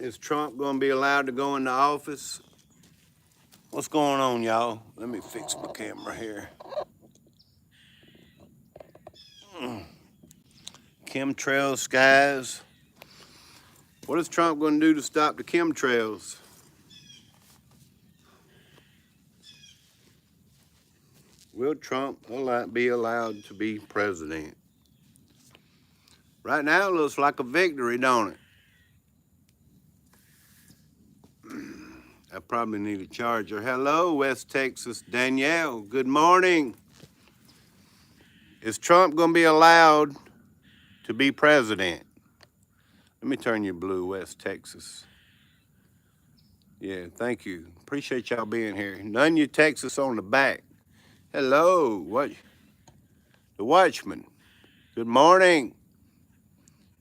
Is Trump going to be allowed to go into office? What's going on, y'all? Let me fix my camera here. Chemtrails skies. What is Trump going to do to stop the chemtrails? Will Trump be allowed to be president? Right now it looks like a victory, don't it? I probably need a charger. Hello, West Texas, Danielle. Good morning. Is Trump going to be allowed to be president? Let me turn you blue, West Texas. Yeah, thank you. Appreciate y'all being here. None you Texas on the back. Hello, what? The Watchman. Good morning.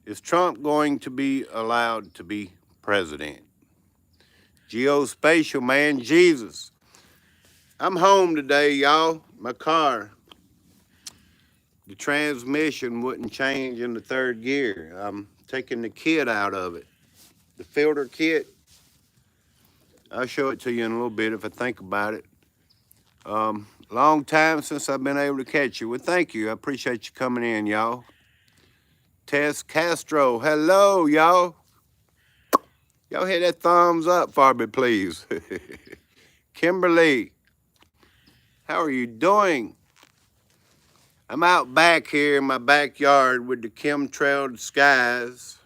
Is Trump going to be allowed to be president? Geospatial man, Jesus. I'm home today, y'all. My car, the transmission wouldn't change in the third gear. I'm taking the kit out of it. The filter kit. I'll show it to you in a little bit if I think about it. Long time since I've been able to catch you. Well, thank you. I appreciate you coming in, y'all. Tess Castro, hello, y'all. Y'all hit that thumbs up for me, please. Kimberly, how are you doing? I'm out back here in my backyard with the chemtrail skies.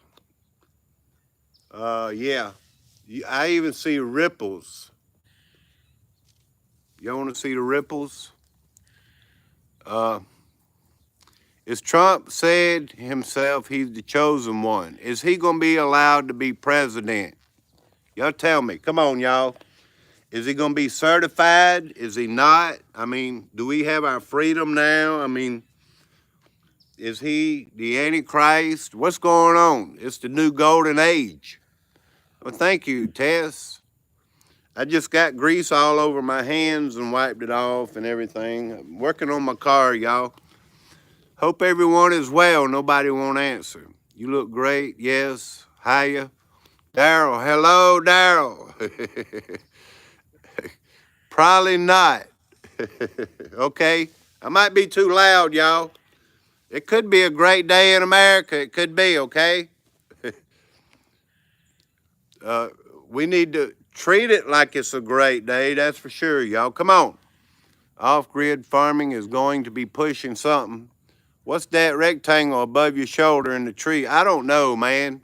Yeah, I even see ripples. You want to see the ripples? Is Trump said himself he's the chosen one? Is he going to be allowed to be president? Y'all tell me. Come on, y'all. Is he going to be certified? Is he not? I mean, do we have our freedom now? I mean, is he the Antichrist? What's going on? It's the new golden age. Well, thank you, Tess. I just got grease all over my hands and wiped it off and everything. I'm working on my car, y'all. Hope everyone is well. Nobody won't answer. You look great. Yes. Hiya. Daryl. Hello, Daryl. Probably not. Okay. I might be too loud, y'all. It could be a great day in America. It could be, okay? We need to treat it like it's a great day, that's for sure, y'all. Come on. Off-grid farming is going to be pushing something. What's that rectangle above your shoulder in the tree? I don't know, man.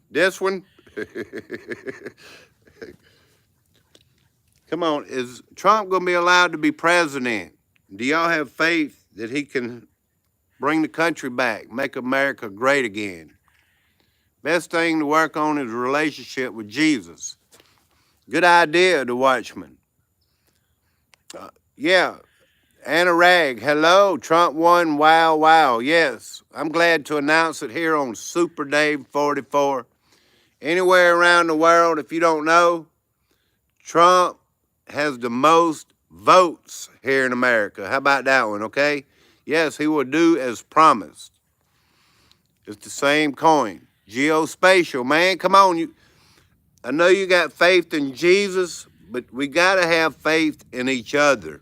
This one? Come on, is Trump going to be allowed to be president? Do y'all have faith that he can bring the country back, make America great again? Best thing to work on is a relationship with Jesus. Good idea, the Watchman. Yeah, Anna Rag, hello, Trump won, wow, wow. Yes, I'm glad to announce it here on Super Dave 44. Anywhere around the world, if you don't know, Trump has the most votes here in America. How about that one, okay? Yes, he will do as promised. It's the same coin. Geospatial, man, come on. I know you got faith in Jesus, but we got to have faith in each other.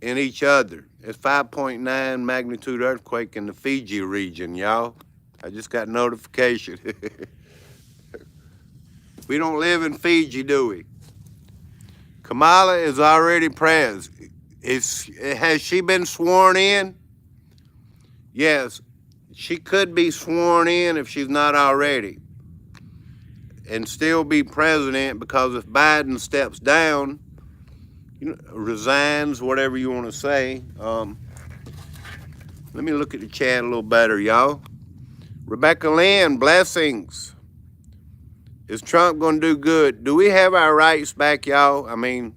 In each other. It's 5.9 magnitude earthquake in the Fiji region, y'all. I just got notification. We don't live in Fiji, do we? Kamala is already president. Has she been sworn in? Yes, she could be sworn in if she's not already, and still be president, because if Biden steps down, resigns, whatever you want to say. Let me look at the chat a little better, y'all. Rebecca Lynn, blessings. Is Trump going to do good? Do we have our rights back, y'all? I mean,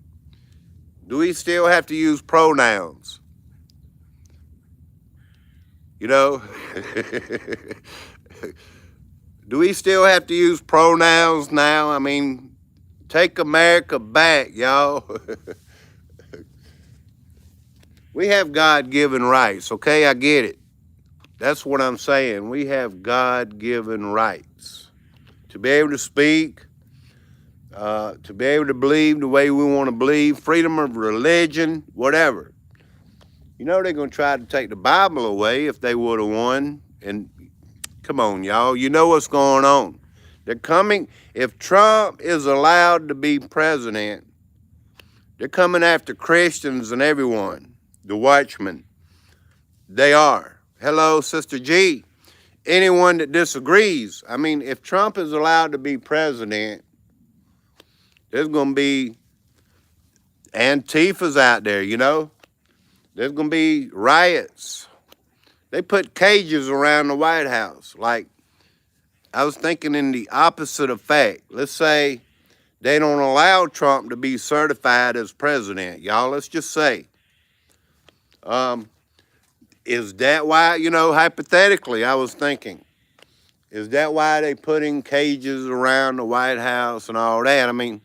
do we still have to use pronouns? You know? Do we still have to use pronouns now? I mean, take America back, y'all. We have God-given rights, okay? I get it. That's what I'm saying. We have God-given rights. to be able to speak, to be able to believe the way we want to believe, freedom of religion, whatever. You know they're going to try to take the Bible away if they would have won. And come on, y'all. You know what's going on. They're coming. If Trump is allowed to be president, they're coming after Christians and everyone, the watchmen. They are. Hello, Sister G. Anyone that disagrees. I mean, if Trump is allowed to be president, there's going to be Antifas out there, you know. There's going to be riots. They put cages around the White House. Like, I was thinking in the opposite effect. Let's say they don't allow Trump to be certified as president. Y'all, let's just say. Is that why, you know, hypothetically, I was thinking, is that why they putting cages around the White House and all that? I mean,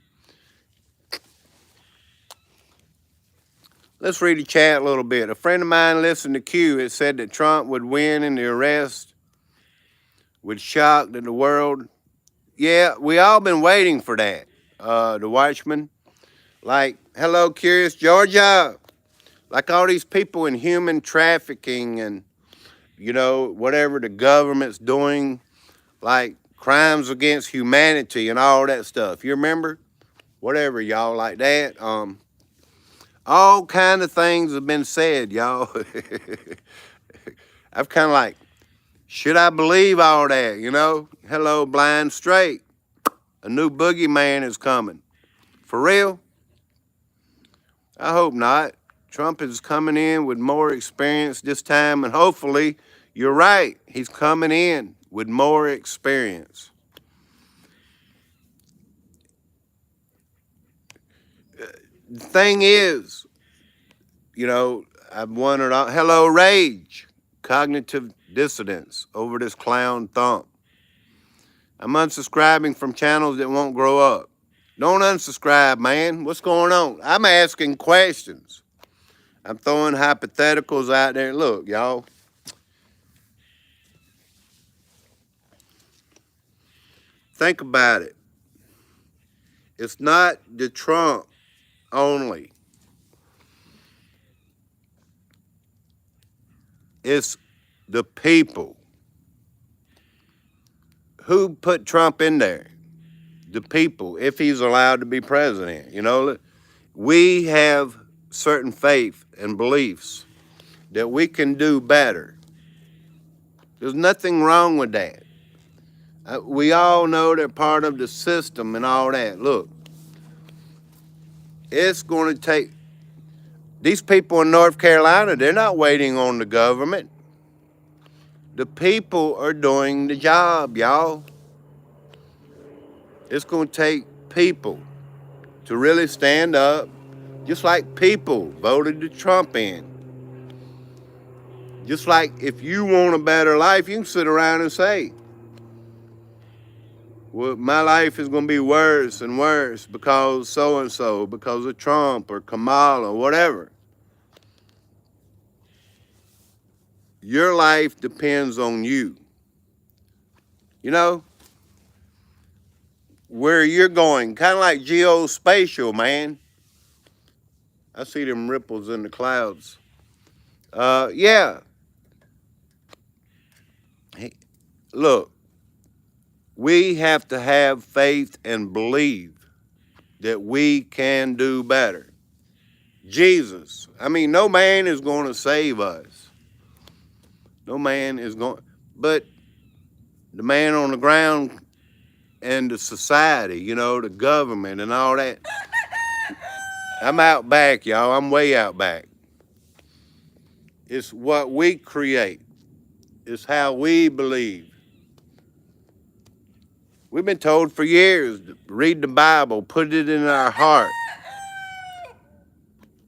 let's read the chat a little bit. A friend of mine listened to Q. It said that Trump would win in the arrest, would shock the world. Yeah, we all been waiting for that, the watchman. Like, hello, Curious Georgia. Like all these people in human trafficking and, you know, whatever the government's doing, like crimes against humanity and all that stuff. You remember? Whatever, y'all, like that. All kind of things have been said, y'all. I've kind of like, should I believe all that, you know? Hello, Blind Straight. A new boogeyman is coming. For real? I hope not. Trump is coming in with more experience this time, and hopefully, you're right, he's coming in with more experience. The thing is, you know, I've wondered, hello, Rage, cognitive dissonance over this clown thump. I'm unsubscribing from channels that won't grow up. Don't unsubscribe, man. What's going on? I'm asking questions. I'm throwing hypotheticals out there. Look, y'all. Think about it. It's not the Trump only. It's the people. Who put Trump in there? The people, if he's allowed to be president. You know, we have certain faith and beliefs that we can do better. There's nothing wrong with that. We all know they're part of the system and all that. Look, it's going to take, these people in North Carolina, they're not waiting on the government. The people are doing the job, y'all. It's going to take people to really stand up, just like people voted the Trump in. Just like if you want a better life, you can sit around and say, well, my life is going to be worse and worse because so-and-so, because of Trump or Kamala or whatever. Your life depends on you. You know, where you're going, kind of like geospatial, man. I see them ripples in the clouds. Yeah. Hey, look, we have to have faith and believe that we can do better. Jesus, I mean, no man is going to save us. No man is going, but the man on the ground and the society, you know, the government and all that. I'm out back, y'all. I'm way out back. It's what we create. It's how we believe. We've been told for years to read the Bible, put it in our heart.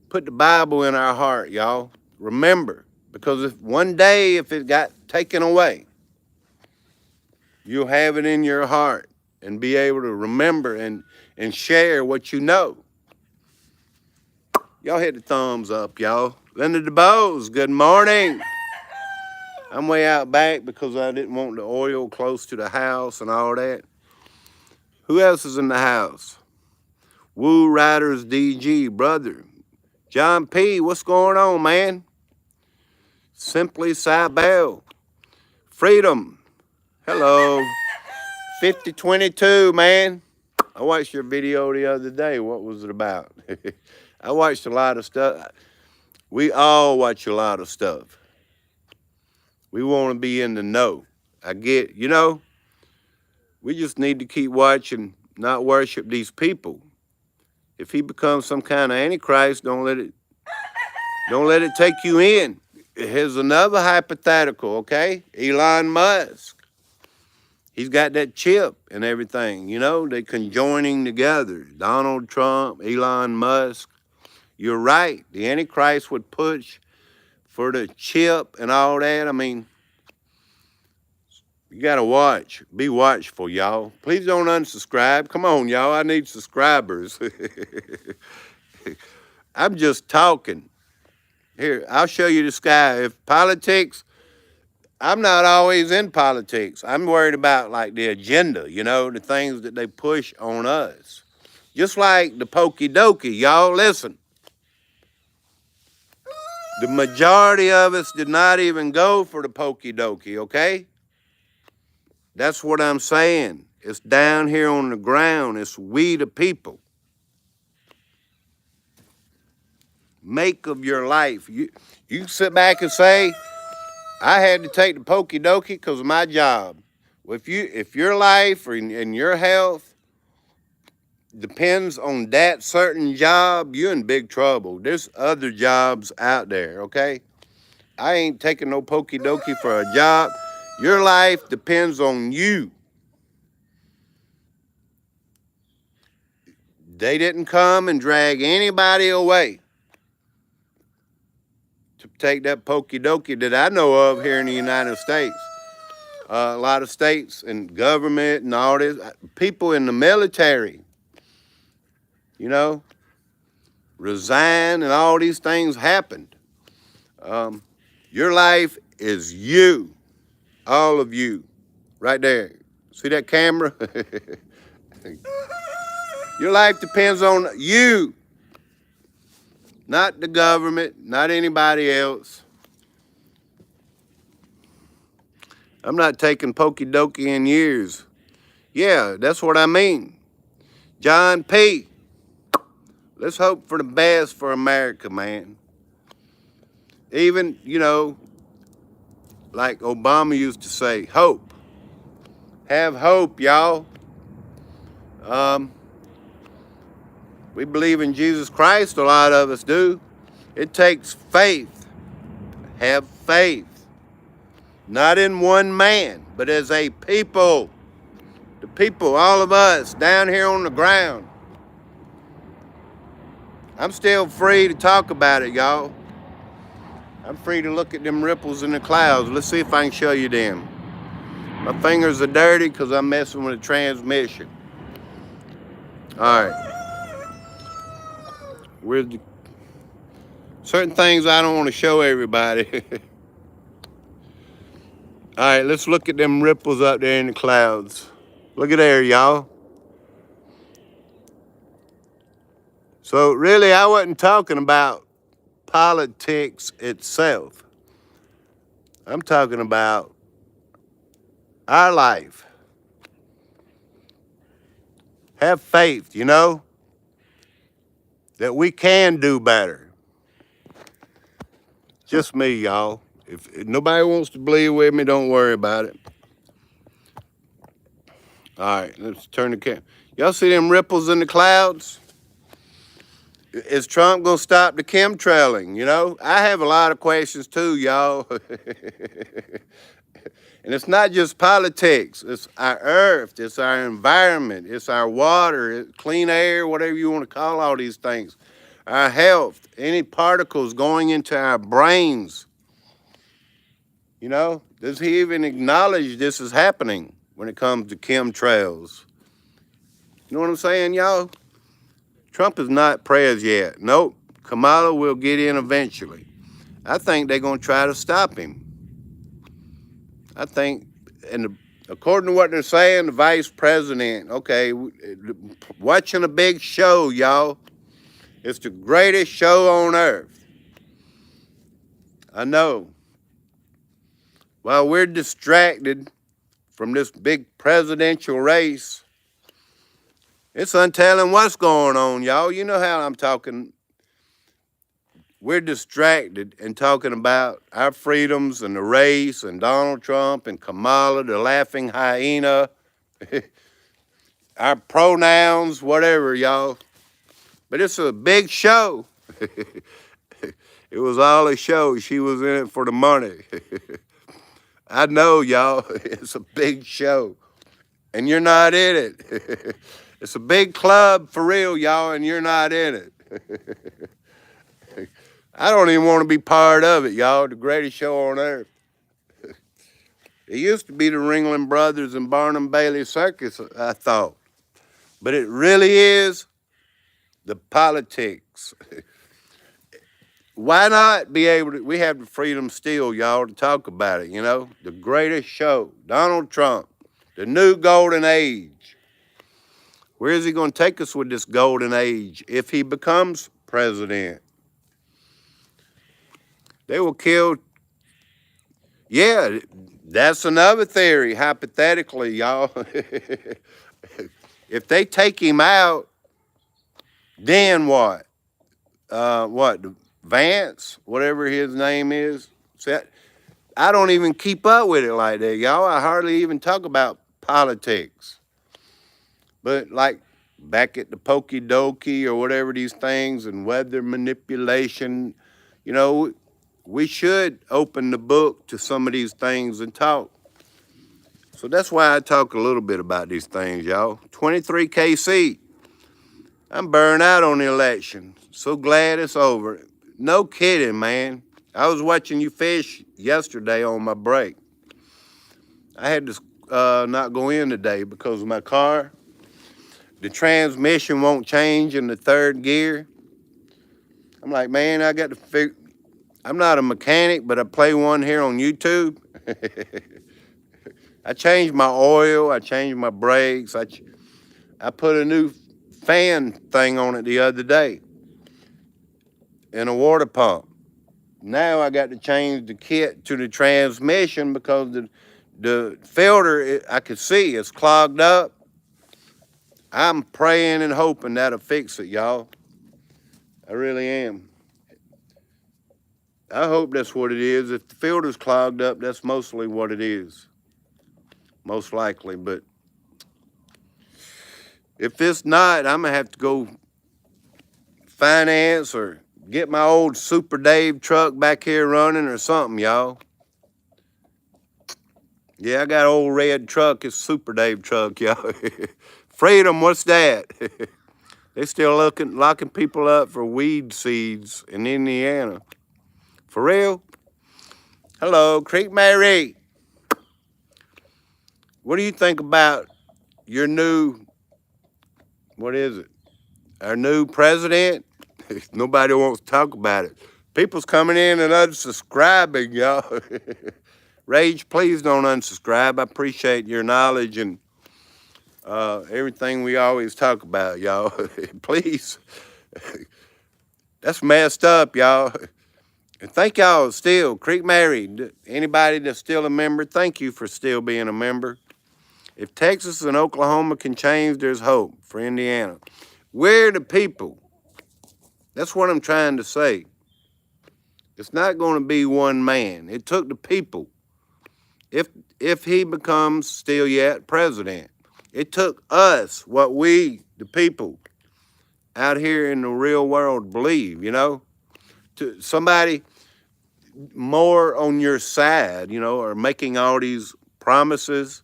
Put the Bible in our heart, y'all. Remember, because if one day if it got taken away, you'll have it in your heart and be able to remember and share what you know. Y'all hit the thumbs up, y'all. Linda DeBose, good morning. I'm way out back because I didn't want the oil close to the house and all that. Who else is in the house? Woo Riders DG, brother. John P, what's going on, man? Simply Cybell. Freedom. Hello. 5022, man. I watched your video the other day. What was it about? I watched a lot of stuff. We all watch a lot of stuff. We want to be in the know. I get, we just need to keep watching, not worship these people. If he becomes some kind of antichrist, don't let it take you in. Here's another hypothetical, okay? Elon Musk. He's got that chip and everything, they conjoining together. Donald Trump, Elon Musk. You're right. The Antichrist would push for the chip and all that. I mean, you got to watch. Be watchful, y'all. Please don't unsubscribe. Come on, y'all. I need subscribers. I'm just talking. Here, I'll show you the sky. If politics, I'm not always in politics. I'm worried about like the agenda, the things that they push on us. Just like the pokey dokey, y'all listen. The majority of us did not even go for the pokey dokey, okay? That's what I'm saying. It's down here on the ground. It's we the people. Make of your life. You sit back and say, I had to take the pokey dokey because of my job. Well, if your life and your health depends on that certain job, you're in big trouble. There's other jobs out there, okay? I ain't taking no pokey dokey for a job. Your life depends on you. They didn't come and drag anybody away to take that pokey dokey that I know of here in the United States. A lot of states and government and all this, people in the military, resign and all these things happened. Your life is you, all of you, right there. See that camera? Your life depends on you, not the government, not anybody else. I'm not taking pokey dokey in years. Yeah, that's what I mean. John P., let's hope for the best for America, man. Even, like Obama used to say, hope. Have hope, y'all. We believe in Jesus Christ, a lot of us do. It takes faith. Have faith. Not in one man, but as a people. The people, all of us, down here on the ground. I'm still free to talk about it, y'all. I'm free to look at them ripples in the clouds. Let's see if I can show you them. My fingers are dirty because I'm messing with the transmission. All right. Certain things I don't want to show everybody. All right, let's look at them ripples up there in the clouds. Look at there, y'all. So really, I wasn't talking about politics itself. I'm talking about our life. Have faith, that we can do better. Just me, y'all. If nobody wants to believe with me, don't worry about it. All right, let's turn the camera. Y'all see them ripples in the clouds? Is Trump going to stop the chemtrailing, I have a lot of questions too, y'all. And it's not just politics. It's our earth. It's our environment. It's our water, clean air, whatever you want to call all these things. Our health, any particles going into our brains. Does he even acknowledge this is happening when it comes to chemtrails? You know what I'm saying, y'all? Trump is not prayers yet. Nope. Kamala will get in eventually. I think they're going to try to stop him. I think, and According to what they're saying, the vice president. Okay, watching a big show, y'all. It's the greatest show on earth. I know. While we're distracted from this big presidential race, it's untelling what's going on, y'all. You know how I'm talking. We're distracted and talking about our freedoms and the race and Donald Trump and Kamala, the laughing hyena, our pronouns, whatever, y'all. But it's a big show. It was all a show. She was in it for the money. I know, y'all. It's a big show. And you're not in it. It's a big club for real, y'all, and you're not in it. I don't even want to be part of it, y'all. The greatest show on earth. It used to be the Ringling Brothers and Barnum Bailey Circus, I thought. But it really is the politics. Why not be able to? We have the freedom still, y'all, to talk about it, you know? The greatest show, Donald Trump, the new golden age. Where is he going to take us with this golden age if he becomes president? They will kill. Yeah, that's another theory, hypothetically, y'all. If they take him out, then what? What? Vance, whatever his name is. I don't even keep up with it like that, y'all. I hardly even talk about politics. But like back at the Pokey Dokey or whatever these things and weather manipulation, you know, we should open the book to some of these things and talk. So that's why I talk a little bit about these things, y'all. 23 KC. I'm burned out on the election. So glad it's over. No kidding, man. I was watching you fish yesterday on my break. I had to not go in today because of my car. The transmission won't change in the third gear. I'm like, man, I got to figure. I'm not a mechanic, but I play one here on YouTube. I changed my oil. I changed my brakes. I put a new fan thing on it the other day and a water pump. Now I got to change the kit to the transmission because the filter, I could see it's clogged up. I'm praying and hoping that'll fix it, y'all. I really am. I hope that's what it is. If the filter's clogged up, that's mostly what it is. Most likely, but if it's not, I'm gonna have to go finance or get my old Super Dave truck back here running or something, y'all. Yeah, I got an old red truck. It's Super Dave truck, y'all. Freedom, what's that? They still locking people up for weed seeds in Indiana. For real? Hello, Creek Mary. What do you think about your new, what is it? Our new president? Nobody wants to talk about it. People's coming in and unsubscribing, y'all. Rage, please don't unsubscribe. I appreciate your knowledge and everything we always talk about, y'all. Please. That's messed up, y'all. And thank y'all still. Creek Mary, anybody that's still a member, thank you for still being a member. If Texas and Oklahoma can change, there's hope for Indiana. We're the people. That's what I'm trying to say. It's not going to be one man. It took the people. If he becomes still yet president, it took us, what we, the people, out here in the real world believe, you know, to somebody more on your side, you know, or making all these promises.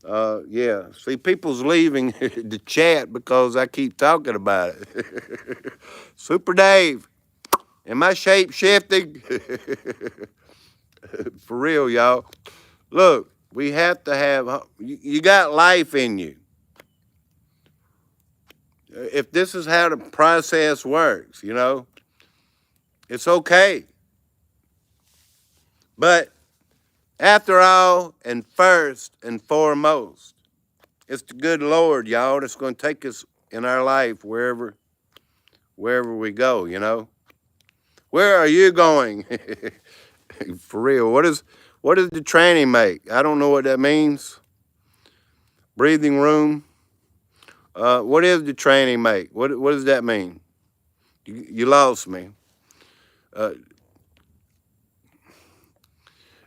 Yeah, see, people's leaving the chat because I keep talking about it. Super Dave, am I shape shifting? For real, y'all. Look, we have to have, you got life in you. If this is how the process works, you know, it's okay. But After all, and first and foremost, it's the good Lord, y'all, that's going to take us in our life wherever we go, you know. Where are you going? For real. What does the tranny make? I don't know what that means. Breathing room. What is the tranny make? What does that mean? You lost me.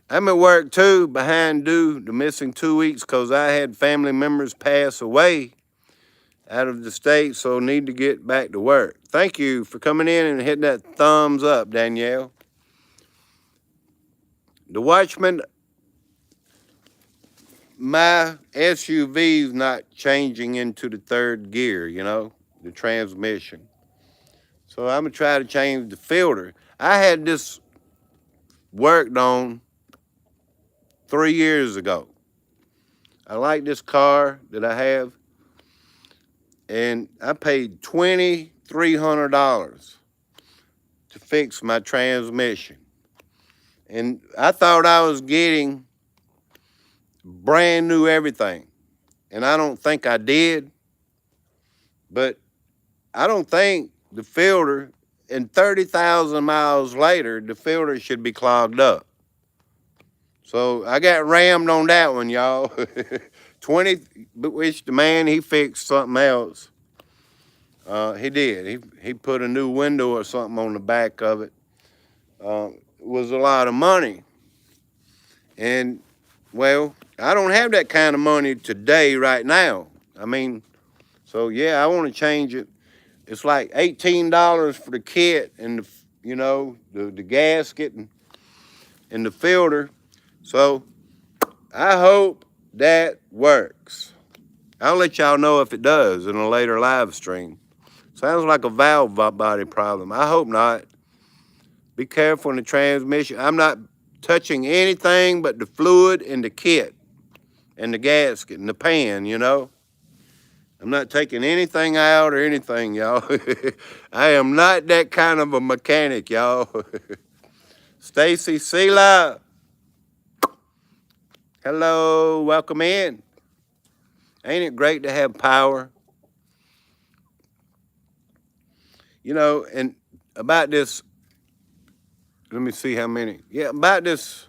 I'm at work too, behind due, the missing 2 weeks because I had family members pass away out of the state, so need to get back to work. Thank you for coming in and hitting that thumbs up, Danielle. The Watchman, my SUV's not changing into the third gear, you know, the transmission. So I'm gonna try to change the filter. I had this worked on 3 years ago. I like this car that I have, and I paid $2,300 to fix my transmission. And I thought I was getting brand new everything. And I don't think I did, but I don't think the filter, and 30,000 miles later, the filter should be clogged up. So I got rammed on that one, y'all. 20, which the man, he fixed something else. He did. He put a new window or something on the back of it. It was a lot of money. And, well, I don't have that kind of money today, right now. I mean, so yeah, I want to change it. It's like $18 for the kit and the, you know, the gasket and the filter. So I hope that works. I'll let y'all know if it does in a later live stream. Sounds like a valve body problem. I hope not. Be careful in the transmission. I'm not touching anything but the fluid and the kit and the gasket and the pan, you know. I'm not taking anything out or anything, y'all. I am not that kind of a mechanic, y'all. Stacy Sela. Hello, welcome in. Ain't it great to have power? You know, and about this, let me see how many. Yeah, about this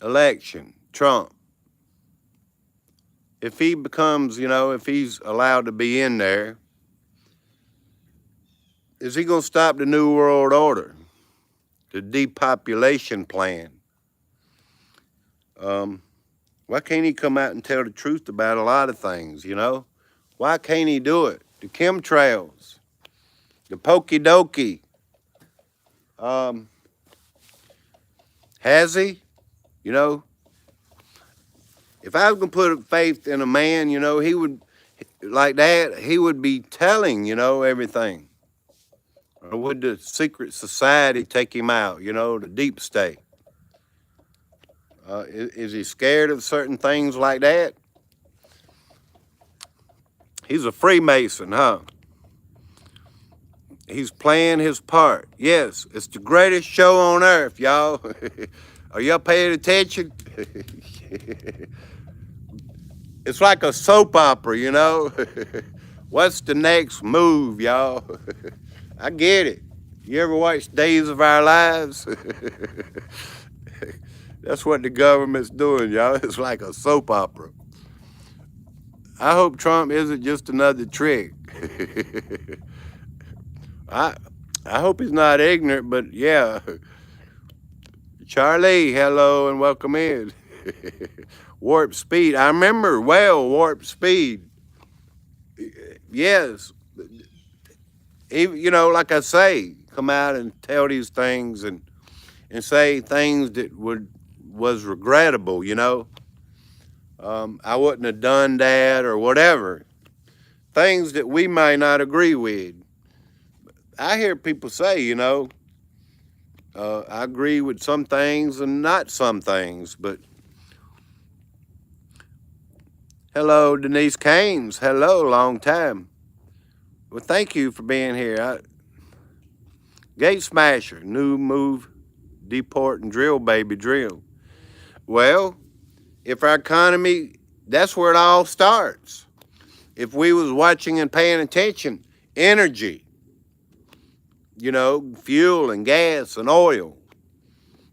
election, Trump. If he becomes, you know, if he's allowed to be in there, is he going to stop the New World Order, the depopulation plan? Why can't he come out and tell the truth about a lot of things, you know? Why can't he do it? The chemtrails, the pokey dokey. Has he? You know, if I was going to put faith in a man, you know, he would, like that, he would be telling, you know, everything. Or would the secret society take him out, you know, the deep state? Is he scared of certain things like that? He's a Freemason, huh? He's playing his part. Yes, it's the greatest show on earth, y'all. Are y'all paying attention? It's like a soap opera, you know? What's the next move, y'all? I get it. You ever watch Days of Our Lives? That's what the government's doing, y'all. It's like a soap opera. I hope Trump isn't just another trick. I hope he's not ignorant, but yeah. Charlie, hello and welcome in. Warp Speed. I remember well Warp Speed. Yes. You know, like I say, come out and tell these things and say things that was regrettable, you know. I wouldn't have done that or whatever. Things that we may not agree with. I hear people say, you know, I agree with some things and not some things, but hello, Denise Cames. Hello, long time. Well, thank you for being here. Gate Smasher, new move, deport and drill, baby, drill. Well, if our economy, that's where it all starts. If we was watching and paying attention, energy, fuel and gas and oil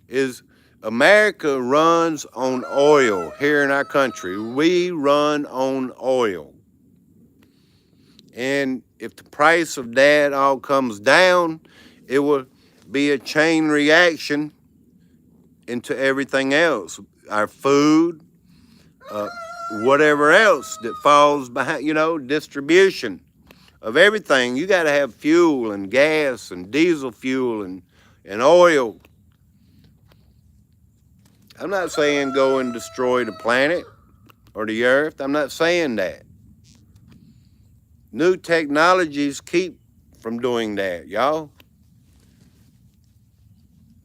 is America runs on oil here in our country. We run on oil. And if the price of that all comes down, it will be a chain reaction into everything else. Our food, whatever else that falls behind, distribution of everything. You got to have fuel and gas and diesel fuel and oil. I'm not saying go and destroy the planet or the earth. I'm not saying that. New technologies keep from doing that, y'all.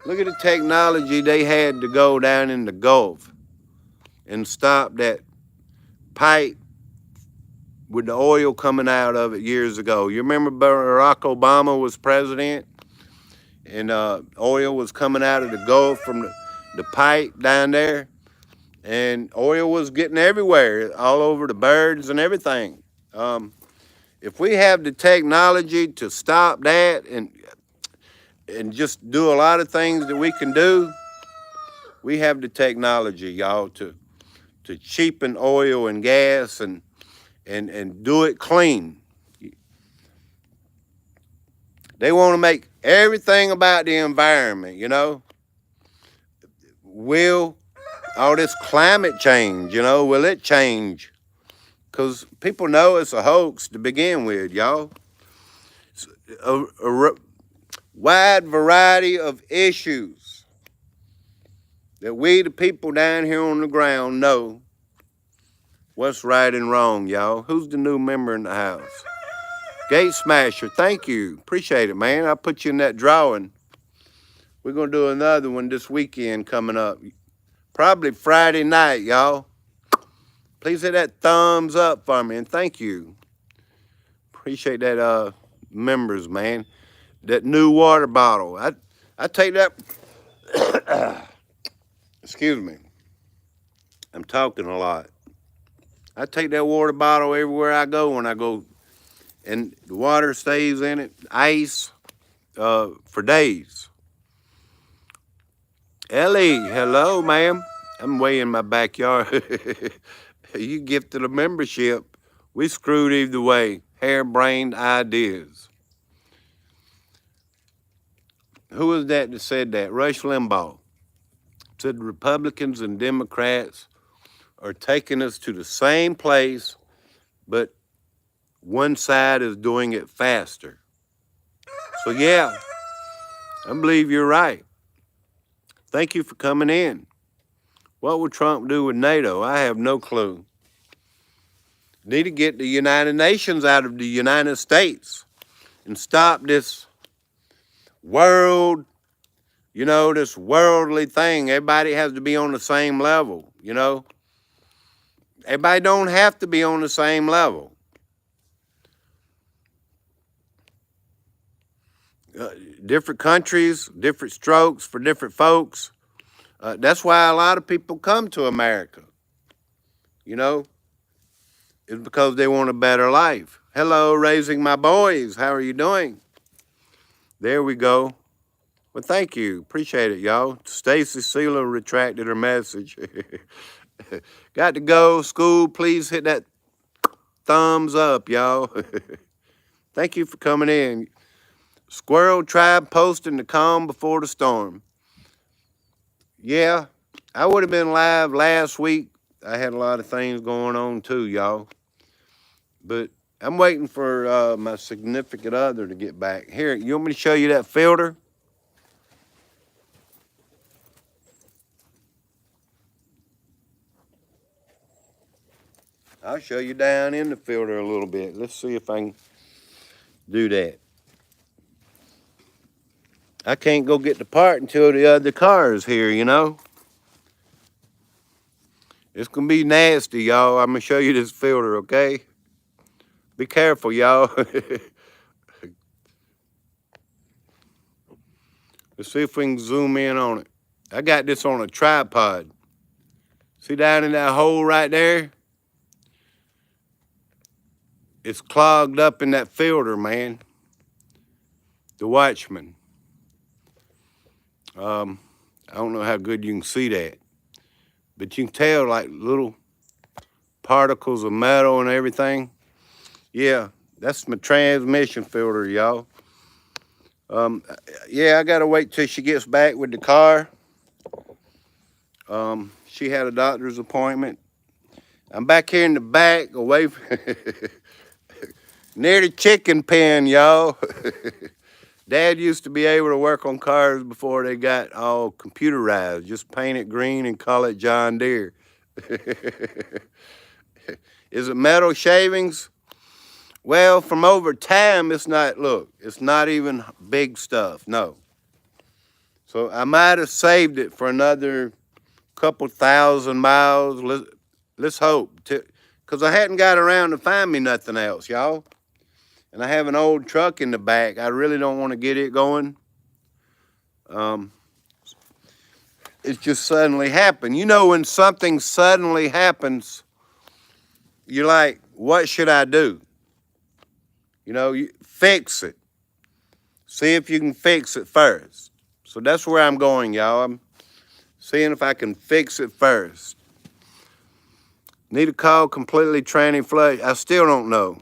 Look at the technology they had to go down in the Gulf and stop that pipe with the oil coming out of it years ago. You remember Barack Obama was president and oil was coming out of the Gulf from the pipe down there, and oil was getting everywhere, all over the birds and everything. If we have the technology to stop that and just do a lot of things that we can do, we have the technology, y'all, to cheapen oil and gas and do it clean. They want to make everything about the environment, Will all this climate change, will it change? Because people know it's a hoax to begin with, y'all. A wide variety of issues that we, the people down here on the ground, know what's right and wrong, y'all. Who's the new member in the house? Gate Smasher, thank you. Appreciate it, man. I put you in that drawing. We're going to do another one this weekend coming up. Probably Friday night, y'all. Please hit that thumbs up for me, and thank you. Appreciate that, members, man. That new water bottle. I take that. Excuse me. I'm talking a lot. I take that water bottle everywhere I go when I go, and the water stays in it, ice, for days. Ellie, hello, ma'am. I'm way in my backyard. You gifted a membership. We screwed either way. Harebrained ideas. Who was that said that? Rush Limbaugh said Republicans and Democrats are taking us to the same place, but one side is doing it faster. So yeah, I believe you're right. Thank you for coming in. What will Trump do with NATO? I have no clue. Need to get the United Nations out of the United States and stop this world, this worldly thing. Everybody has to be on the same level, Everybody don't have to be on the same level. Different countries, different strokes for different folks. That's why a lot of people come to America. It's because they want a better life. Hello, Raising My Boys. How are you doing? There we go. Well, thank you. Appreciate it, y'all. Stacy Sealer retracted her message. Got to go. School, please hit that thumbs up, y'all. Thank you for coming in. Squirrel tribe posting the calm before the storm. Yeah, I would have been live last week. I had a lot of things going on too, y'all. But I'm waiting for my significant other to get back. Here, you want me to show you that filter? I'll show you down in the filter a little bit. Let's see if I can do that. I can't go get the part until the other car is here, It's going to be nasty, y'all. I'm going to show you this filter, okay? Be careful, y'all. Let's see if we can zoom in on it. I got this on a tripod. See down in that hole right there? It's clogged up in that filter, man. The Watchman. I don't know how good you can see that, but you can tell like little particles of metal and everything. Yeah, that's my transmission filter, y'all. Yeah, I gotta wait till she gets back with the car. She had a doctor's appointment. I'm back here in the back, away from near the chicken pen, y'all. Dad used to be able to work on cars before they got all computerized. Just paint it green and call it John Deere. Is it metal shavings? Well, from over time, it's not, look, it's not even big stuff, no. So I might have saved it for another couple thousand miles. Let's hope, because I hadn't got around to find me nothing else, y'all. And I have an old truck in the back. I really don't want to get it going. It's just suddenly happened. You know, when something suddenly happens, you're like, what should I do? You know, you fix it. See if you can fix it first. So that's where I'm going, y'all. I'm seeing if I can fix it first. Need a call completely tranny flush. I still don't know.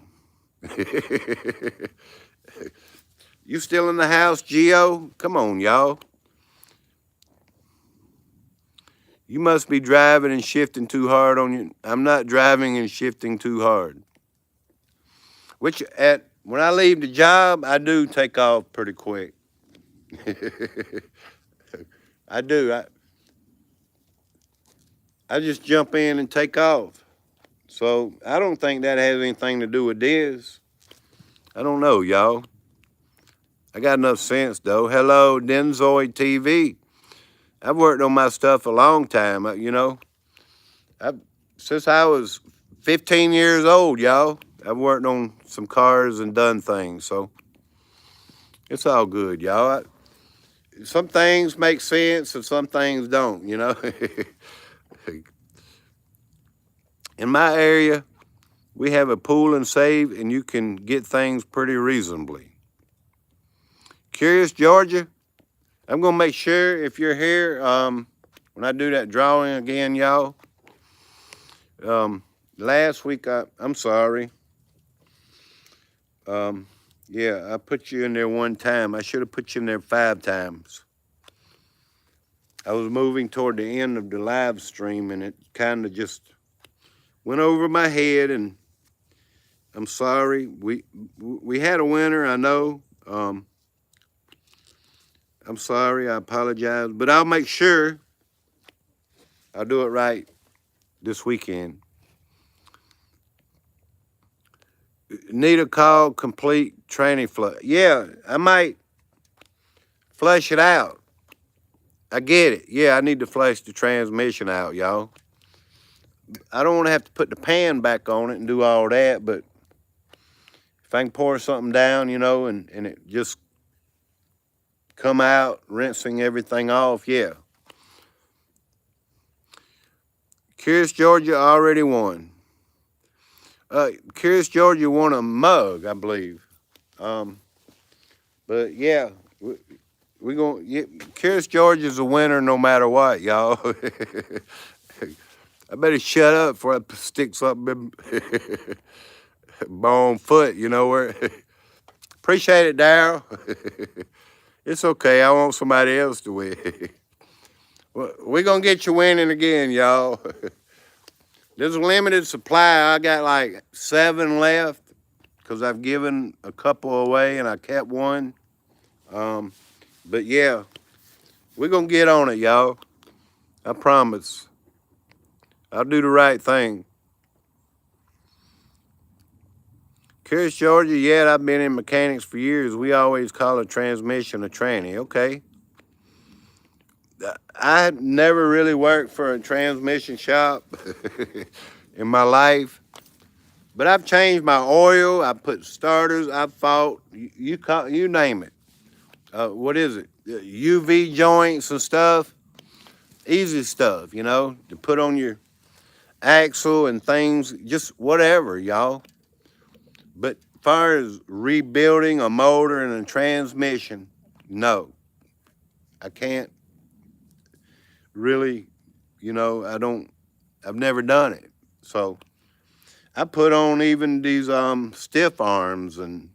You still in the house, Gio? Come on, y'all. You must be driving and shifting too hard on you. I'm not driving and shifting too hard. Which when I leave the job, I do take off pretty quick. I do. I just jump in and take off. So I don't think that has anything to do with this. I don't know, y'all. I got enough sense, though. Hello, Denzoid TV. I've worked on my stuff a long time, you know. Since I was 15 years old, y'all. I've worked on some cars and done things, so it's all good, y'all. Some things make sense and some things don't, you know. In my area, we have a pool and save, and you can get things pretty reasonably. Curious, Georgia? I'm going to make sure if you're here, when I do that drawing again, y'all. Last week, I'm sorry. Yeah, I put you in there one time. I should have put you in there 5 times. I was moving toward the end of the live stream, and it kind of just went over my head, and I'm sorry. We had a winner, I know. I'm sorry, I apologize, but I'll make sure I'll do it right this weekend. Need a call, complete tranny flush. Yeah, I might flush it out. I get it. Yeah, I need to flush the transmission out, y'all. I don't want to have to put the pan back on it and do all that, but if I can pour something down, you know, and it just come out, rinsing everything off, yeah. Curious Georgia already won. Curious Georgia won a mug, I believe. But yeah, we're going to Curious Georgia's a winner no matter what, y'all. I better shut up before I stick something in my own foot, you know where. Appreciate it, Darryl. It's okay. I want somebody else to win. We're going to get you winning again, y'all. There's a limited supply. I got like 7 left because I've given a couple away and I kept one. But yeah, we're going to get on it, y'all. I promise. I'll do the right thing. Curious, Georgia, yeah, I've been in mechanics for years. We always call a transmission a tranny. Okay. I never really worked for a transmission shop in my life, but I've changed my oil. I put starters. I've fought, you name it. What is it? UV joints and stuff. Easy stuff, you know, to put on your axle and things, just whatever, y'all. But as far as rebuilding a motor and a transmission, no. I can't really, I've never done it. So I put on even these stiff arms and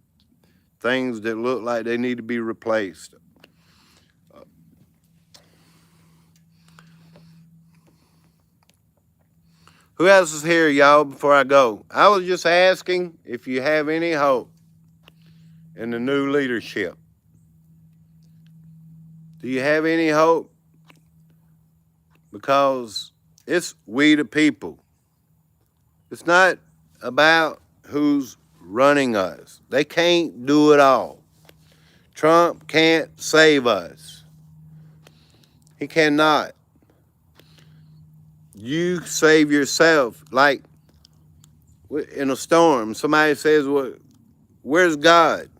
things that look like they need to be replaced. Who else is here, y'all, before I go? I was just asking if you have any hope in the new leadership. Do you have any hope? Because it's we the people. It's not about who's running us. They can't do it all. Trump can't save us. He cannot. You save yourself. Like in a storm, somebody says, well, where's God?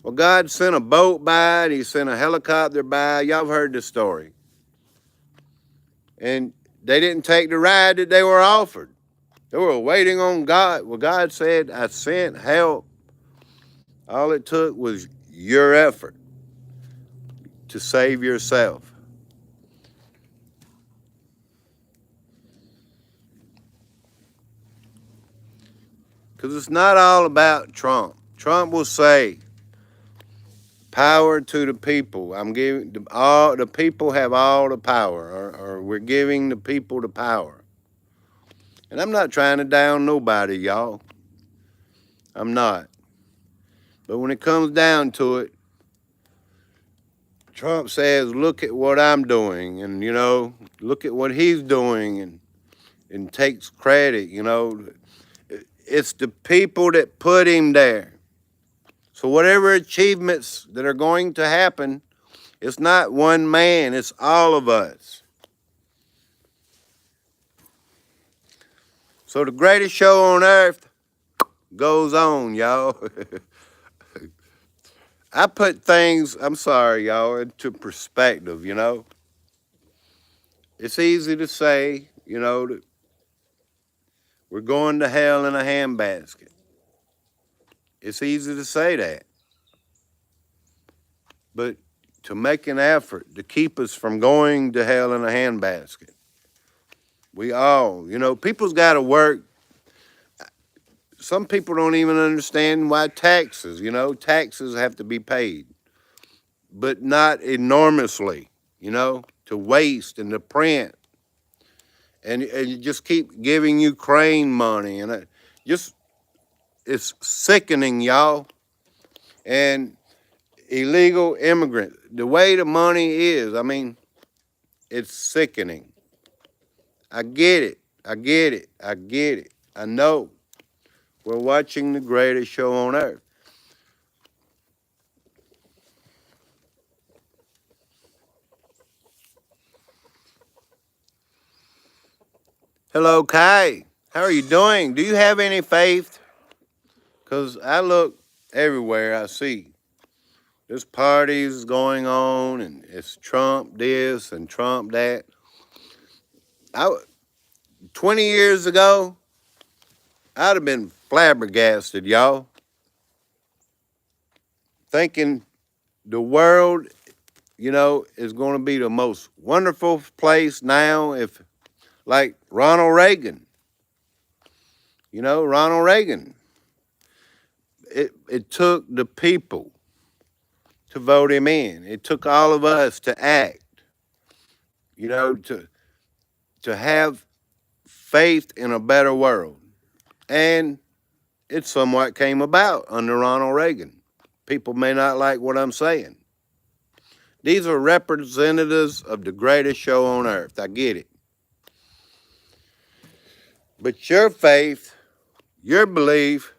Well, God sent a boat by, and he sent a helicopter by. Y'all have heard this story. And they didn't take the ride that they were offered. They were waiting on God. Well, God said, I sent help. All it took was your effort to save yourself. Because it's not all about Trump. Trump will say, power to the people. I'm giving the people have all the power, or we're giving the people the power. And I'm not trying to down nobody, y'all. I'm not. But when it comes down to it, Trump says, look at what I'm doing, and look at what he's doing, and takes credit, It's the people that put him there. So whatever achievements that are going to happen, it's not one man, it's all of us. So the greatest show on earth goes on, y'all. I put things, I'm sorry, y'all, into perspective, It's easy to say, that we're going to hell in a handbasket. It's easy to say that. But to make an effort to keep us from going to hell in a handbasket, we all, people's got to work. Some people don't even understand why taxes, taxes have to be paid, but not enormously, to waste and to print. And you just keep giving Ukraine money. And it's sickening, y'all. And illegal immigrants, the way the money is, it's sickening. I get it. I know. We're watching the greatest show on earth. Hello, Kai. How are you doing? Do you have any faith? Because I look everywhere I see. There's parties going on, and it's Trump this and Trump that. 20 years ago, I'd have been flabbergasted, y'all. Thinking the world, is going to be the most wonderful place now if, like Ronald Reagan. Ronald Reagan. It took the people to vote him in. It took all of us to act, to have faith in a better world. And it somewhat came about under Ronald Reagan. People may not like what I'm saying. These are representatives of the greatest show on earth. I get it. But your faith, your belief,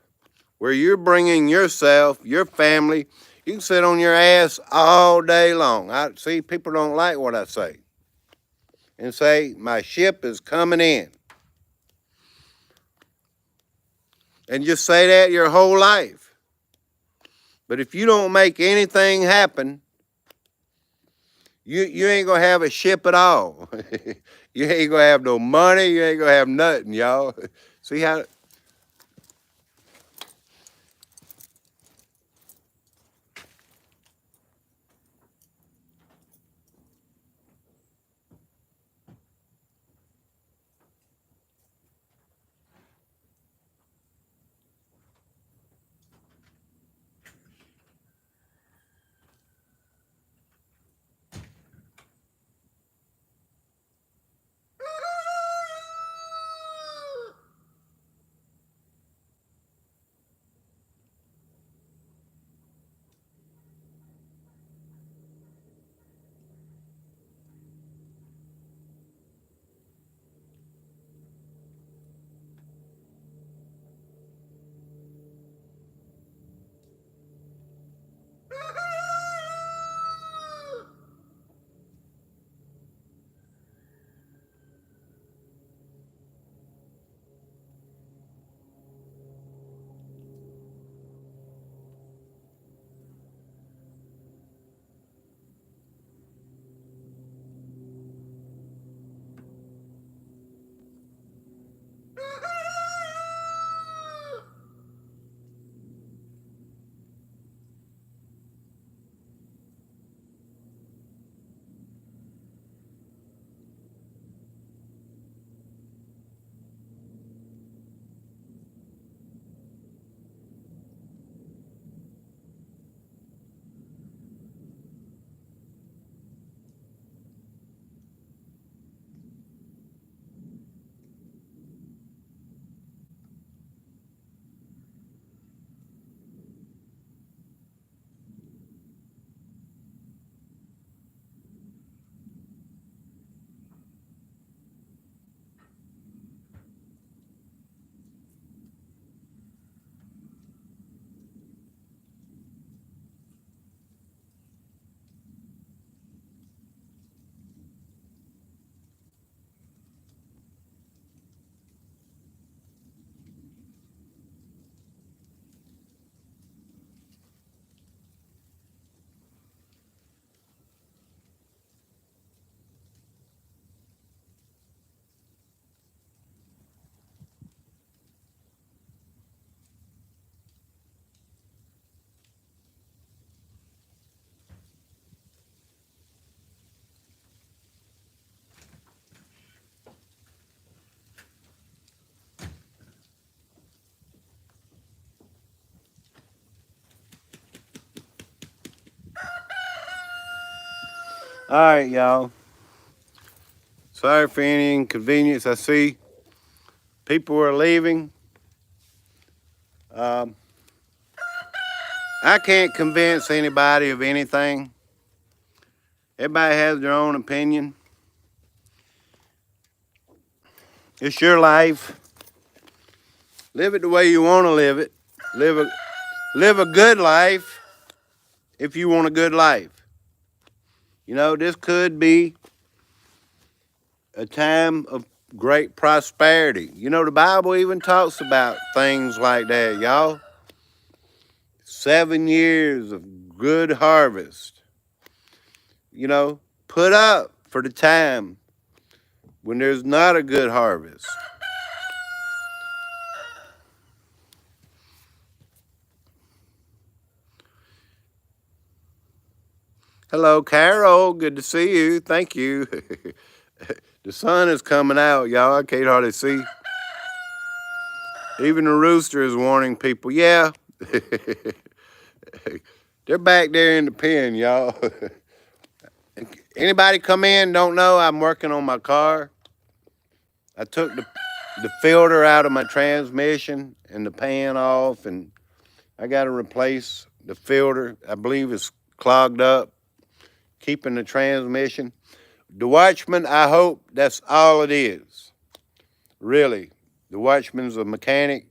where you're bringing yourself, your family, you can sit on your ass all day long. I see people don't like what I say. And say, my ship is coming in. And just say that your whole life. But if you don't make anything happen, You ain't gonna have a ship at all. You ain't gonna have no money. You ain't gonna have nothing, y'all. See how? All right, y'all. Sorry for any inconvenience. I see people are leaving. Um, I can't convince anybody of anything. Everybody has their own opinion. It's your life. Live it the way you want to live it. Live a good life if you want a good life. You know, this could be a time of great prosperity. You know, the Bible even talks about things like that, y'all. 7 years of good harvest. You know, put up for the time when there's not a good harvest. Hello, Carol. Good to see you. Thank you. The sun is coming out, y'all. I can't hardly see. Even the rooster is warning people. Yeah. They're back there in the pen, y'all. Anybody come in, don't know, I'm working on my car. I took the filter out of my transmission and the pan off, and I got to replace the filter. I believe it's clogged up, keeping the transmission. The Watchman, I hope that's all it is. Really. The Watchman's a mechanic.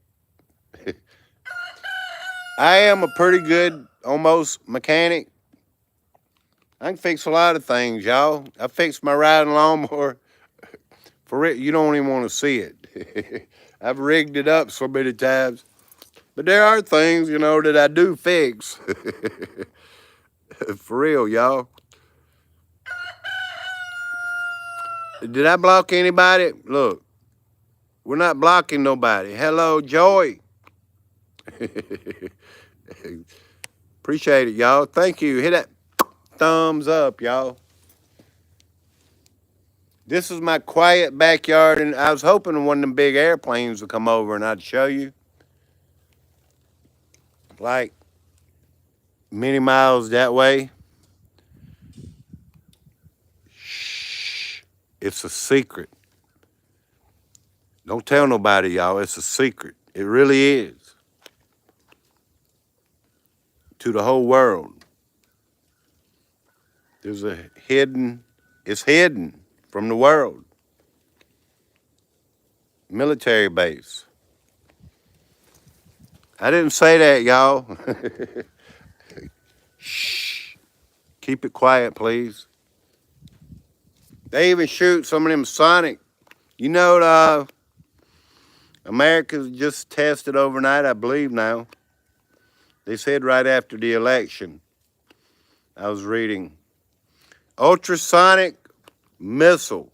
I am a pretty good, almost mechanic. I can fix a lot of things, y'all. I fixed my riding lawnmower. For it, you don't even want to see it. I've rigged it up so many times. But there are things, you know, that I do fix. For real, y'all. Did I block anybody? Look, we're not blocking nobody. Hello, Joy. Appreciate it, y'all. Thank you. Hit that thumbs up, y'all. This is my quiet backyard, and I was hoping one of them big airplanes would come over and I'd show you. Like many miles that way. Shh. It's a secret. Don't tell nobody, y'all. It's a secret. It really is. To the whole world. There's a hidden, it's hidden from the world. Military base. I didn't say that, y'all. Shh. Keep it quiet, please. They even shoot some of them Sonic. You know, America's just tested overnight, I believe now. They said right after the election, I was reading, ultrasonic missile,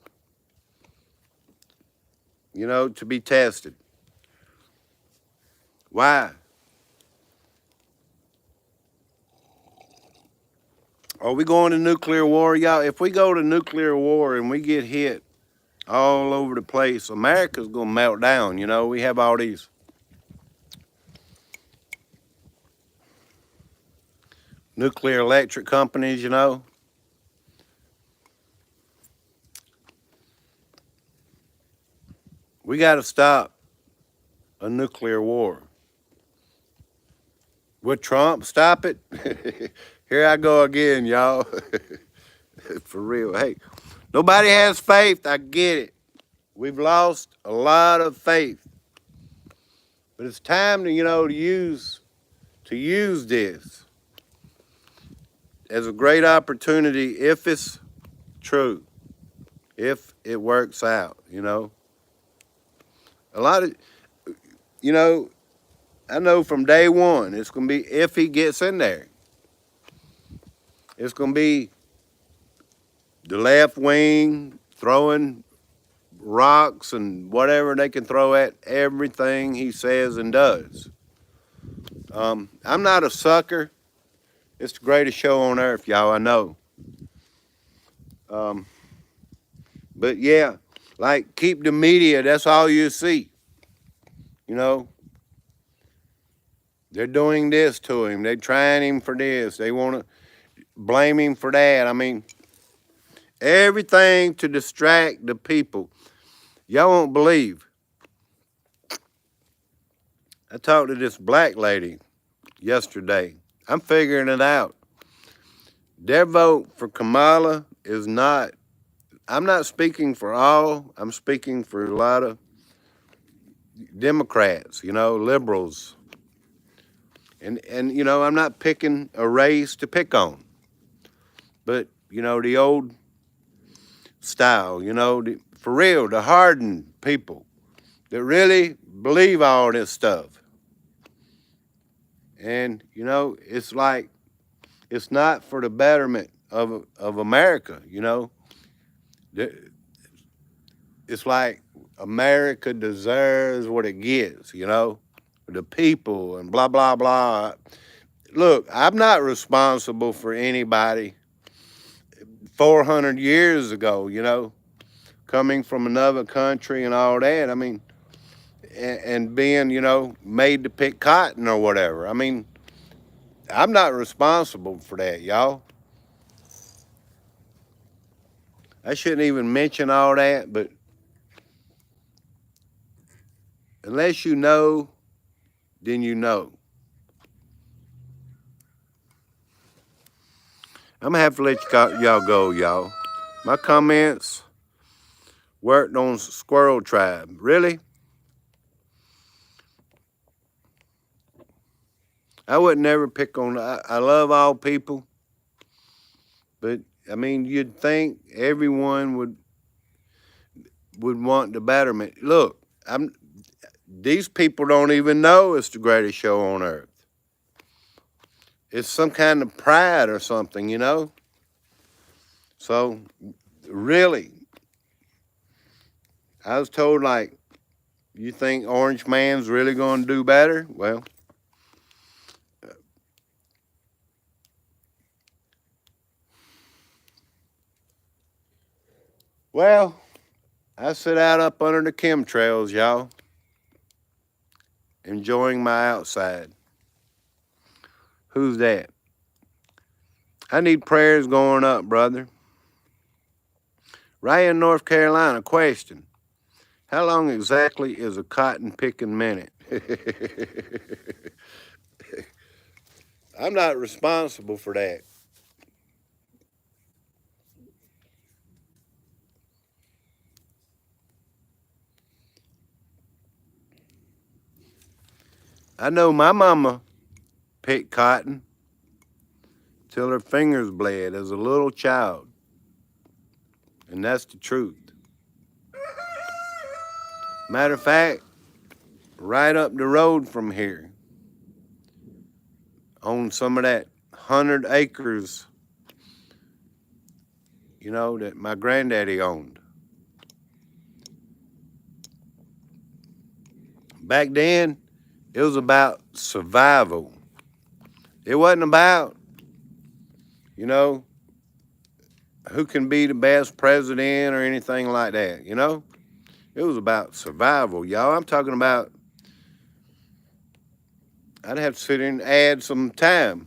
you know, to be tested. Why? Are we going to nuclear war, y'all? If we go to nuclear war and we get hit all over the place, America's going to melt down, you know? We have all these nuclear electric companies, you know? We got to stop a nuclear war. Would Trump stop it? Here I go again, y'all. For real. Hey, nobody has faith. I get it. We've lost a lot of faith. But it's time to, you know, to use this as a great opportunity if it's true, if it works out, you know. A lot of, you know, I know from day one, it's going to be, if he gets in there, it's going to be the left wing throwing rocks and whatever they can throw at everything he says and does. I'm not a sucker. It's the greatest show on earth, y'all, I know. But yeah, like keep the media, that's all you see. You know, they're doing this to him. They're trying him for this. They want to blame him for that. I mean, everything to distract the people. Y'all won't believe. I talked to this black lady yesterday. I'm figuring it out. Their vote for Kamala is not, I'm not speaking for all, I'm speaking for a lot of Democrats, you know, liberals. And you know, I'm not picking a race to pick on. But, you know, the old style, you know, for real, the hardened people that really believe all this stuff. And, you know, it's like, it's not for the betterment of America, you know. It's like America deserves what it gets, you know, the people and blah, blah, blah. Look, I'm not responsible for anybody 400 years ago, you know, coming from another country and all that. I mean, and being, you know, made to pick cotton or whatever. I mean, I'm not responsible for that, y'all. I shouldn't even mention all that, but unless you know, then you know. I'm gonna have to let y'all go, y'all. My comments worked on Squirrel Tribe. Really? I would never pick on, I love all people, but I mean, you'd think everyone would want the betterment. Look, these people don't even know it's the greatest show on earth. It's some kind of pride or something, you know? So, really, I was told, like, you think Orange Man's really going to do better? Well, I sit out up under the chemtrails, y'all, enjoying my outside. Who's that? I need prayers going up, brother. Right in North Carolina, question. How long exactly is a cotton picking minute? I'm not responsible for that. I know my mama picked cotton till her fingers bled as a little child. And that's the truth. Matter of fact, right up the road from here, on some of that 100 acres, that my granddaddy owned. Back then, it was about survival. It wasn't about, who can be the best president or anything like that, It was about survival, y'all. I'm talking about, I'd have to sit in and add some time.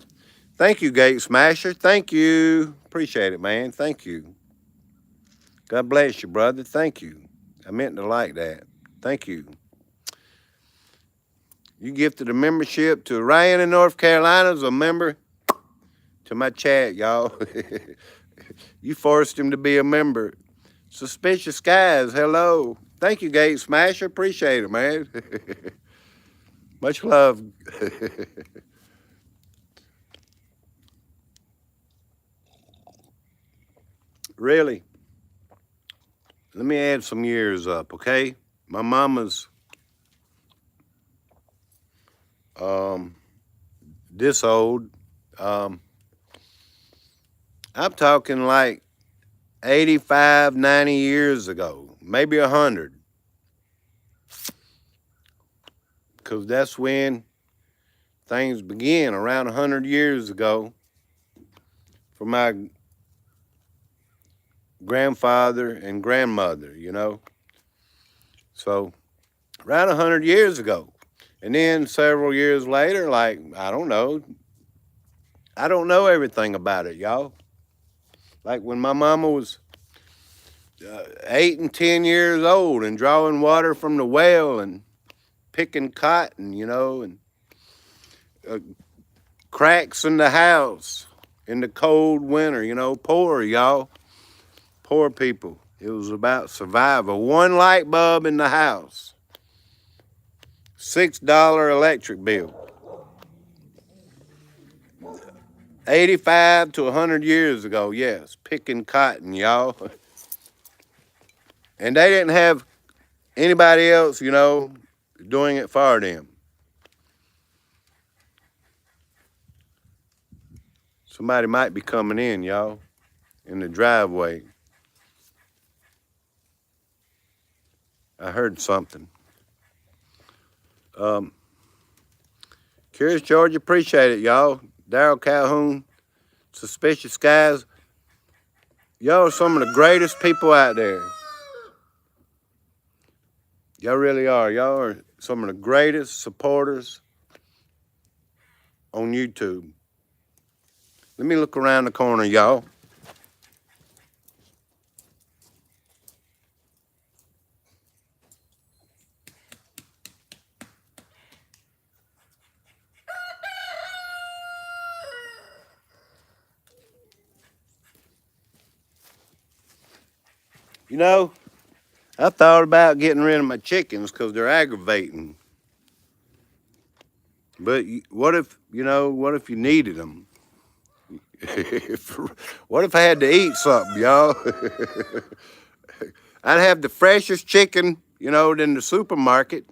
Thank you, Gate Smasher. Thank you. Appreciate it, man. Thank you. God bless you, brother. Thank you. I meant to like that. Thank you. You gifted a membership to Ryan in North Carolina as a member to my chat, y'all. You forced him to be a member. Suspicious Skies, hello. Thank you, Gate Smasher. Appreciate it, man. Much love. Really? Let me add some years up, okay? My mama's this old. I'm talking like 85, 90 years ago, maybe 100. Because that's when things began, around 100 years ago, for my grandfather and grandmother, So, around 100 years ago. And then several years later, like, I don't know everything about it, y'all. Like when my mama was 8 and 10 years old and drawing water from the well and picking cotton, and cracks in the house in the cold winter, poor, y'all. Poor people. It was about survival. One light bulb in the house. $6 electric bill. 85 to 100 years ago, yes, picking cotton, y'all. And they didn't have anybody else, doing it for them. Somebody might be coming in, y'all, in the driveway. I heard something. Curious George, appreciate it, y'all. Daryl Calhoun, Suspicious Skies. Y'all are some of the greatest people out there. Y'all really are. Y'all are some of the greatest supporters on YouTube. Let me look around the corner, y'all. I thought about getting rid of my chickens because they're aggravating. But what if you needed them? What if I had to eat something, y'all? I'd have the freshest chicken, than the supermarket.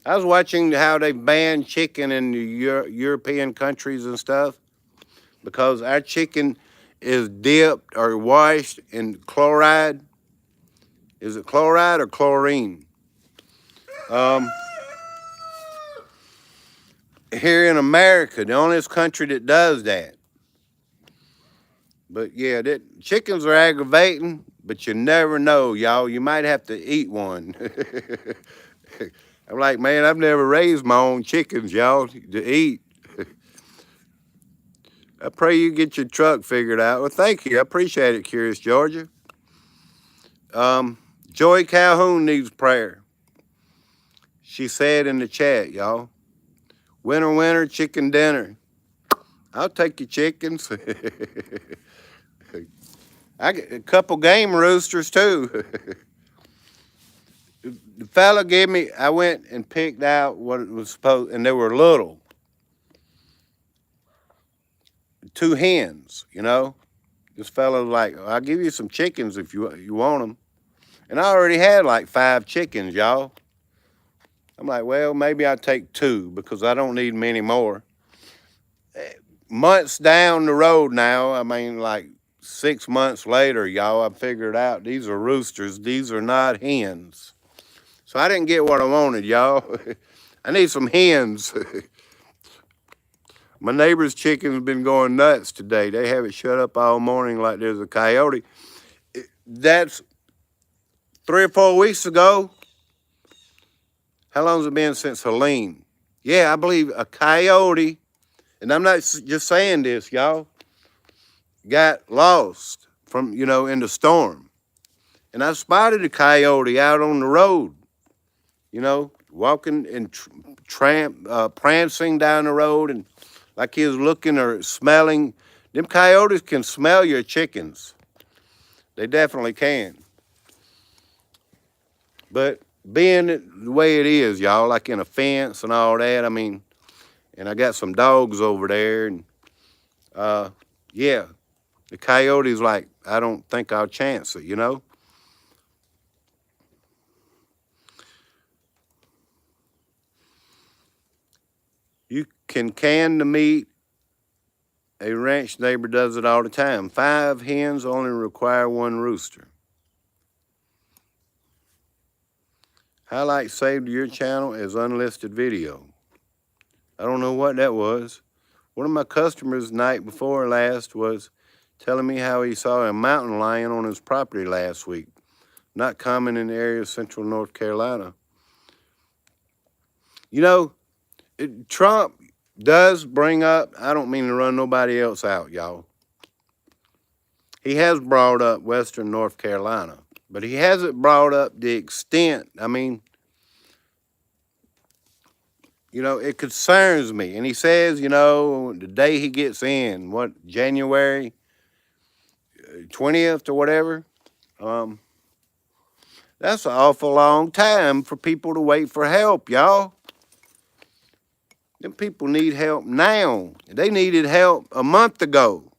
I was watching how they ban chicken in the European countries and stuff because our chicken is dipped or washed in chloride. Is it chloride or chlorine? Here in America, the only country that does that. But yeah, chickens are aggravating, but you never know, y'all. You might have to eat one. I'm like, man, I've never raised my own chickens, y'all, to eat. I pray you get your truck figured out. Well, thank you. I appreciate it, Curious Georgia. Joy Calhoun needs prayer. She said in the chat, y'all, winter, winter, chicken dinner. I'll take your chickens. I get a couple game roosters too. The fella gave me, I went and picked out what it was supposed, and they were little. 2 hens, you know. This fella was like, I'll give you some chickens if you want them. And I already had like 5 chickens, y'all. I'm like, well, maybe I'll take 2 because I don't need many more. Months down the road now, I mean, like 6 months later, y'all, I figured out these are roosters. These are not hens. So I didn't get what I wanted, y'all. I need some hens. My neighbor's chickens have been going nuts today. They have it shut up all morning like there's a coyote. That's 3 or 4 weeks ago. How long has it been since Helene? Yeah, I believe a coyote, and I'm not just saying this, y'all, got lost from, in the storm. And I spotted a coyote out on the road, walking and prancing down the road, and like he was looking or smelling. Them coyotes can smell your chickens. They definitely can. But being the way it is, y'all, like in a fence and all that, I mean, and I got some dogs over there, and yeah, the coyote's like, I don't think I'll chance it, You can the meat. A ranch neighbor does it all the time. 5 hens only require 1 rooster. Highlight saved to your channel as unlisted video. I don't know what that was. One of my customers night before last was telling me how he saw a mountain lion on his property last week. Not common in the area of central North Carolina. Trump does bring up, I don't mean to run nobody else out, y'all. He has brought up Western North Carolina, but he hasn't brought up the extent. I mean, it concerns me. And he says, the day he gets in, January 20th or whatever, that's an awful long time for people to wait for help, y'all. Them people need help now. They needed help a month ago.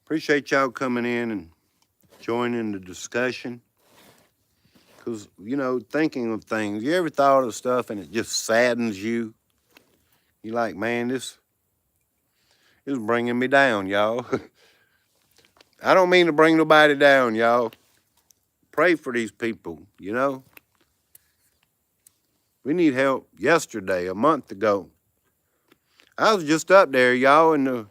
Appreciate y'all coming in and joining the discussion. Because, thinking of things, you ever thought of stuff and it just saddens you? You're like, man, this is bringing me down, y'all. I don't mean to bring nobody down, y'all. Pray for these people, We need help yesterday, a month ago. I was just up there, y'all, in the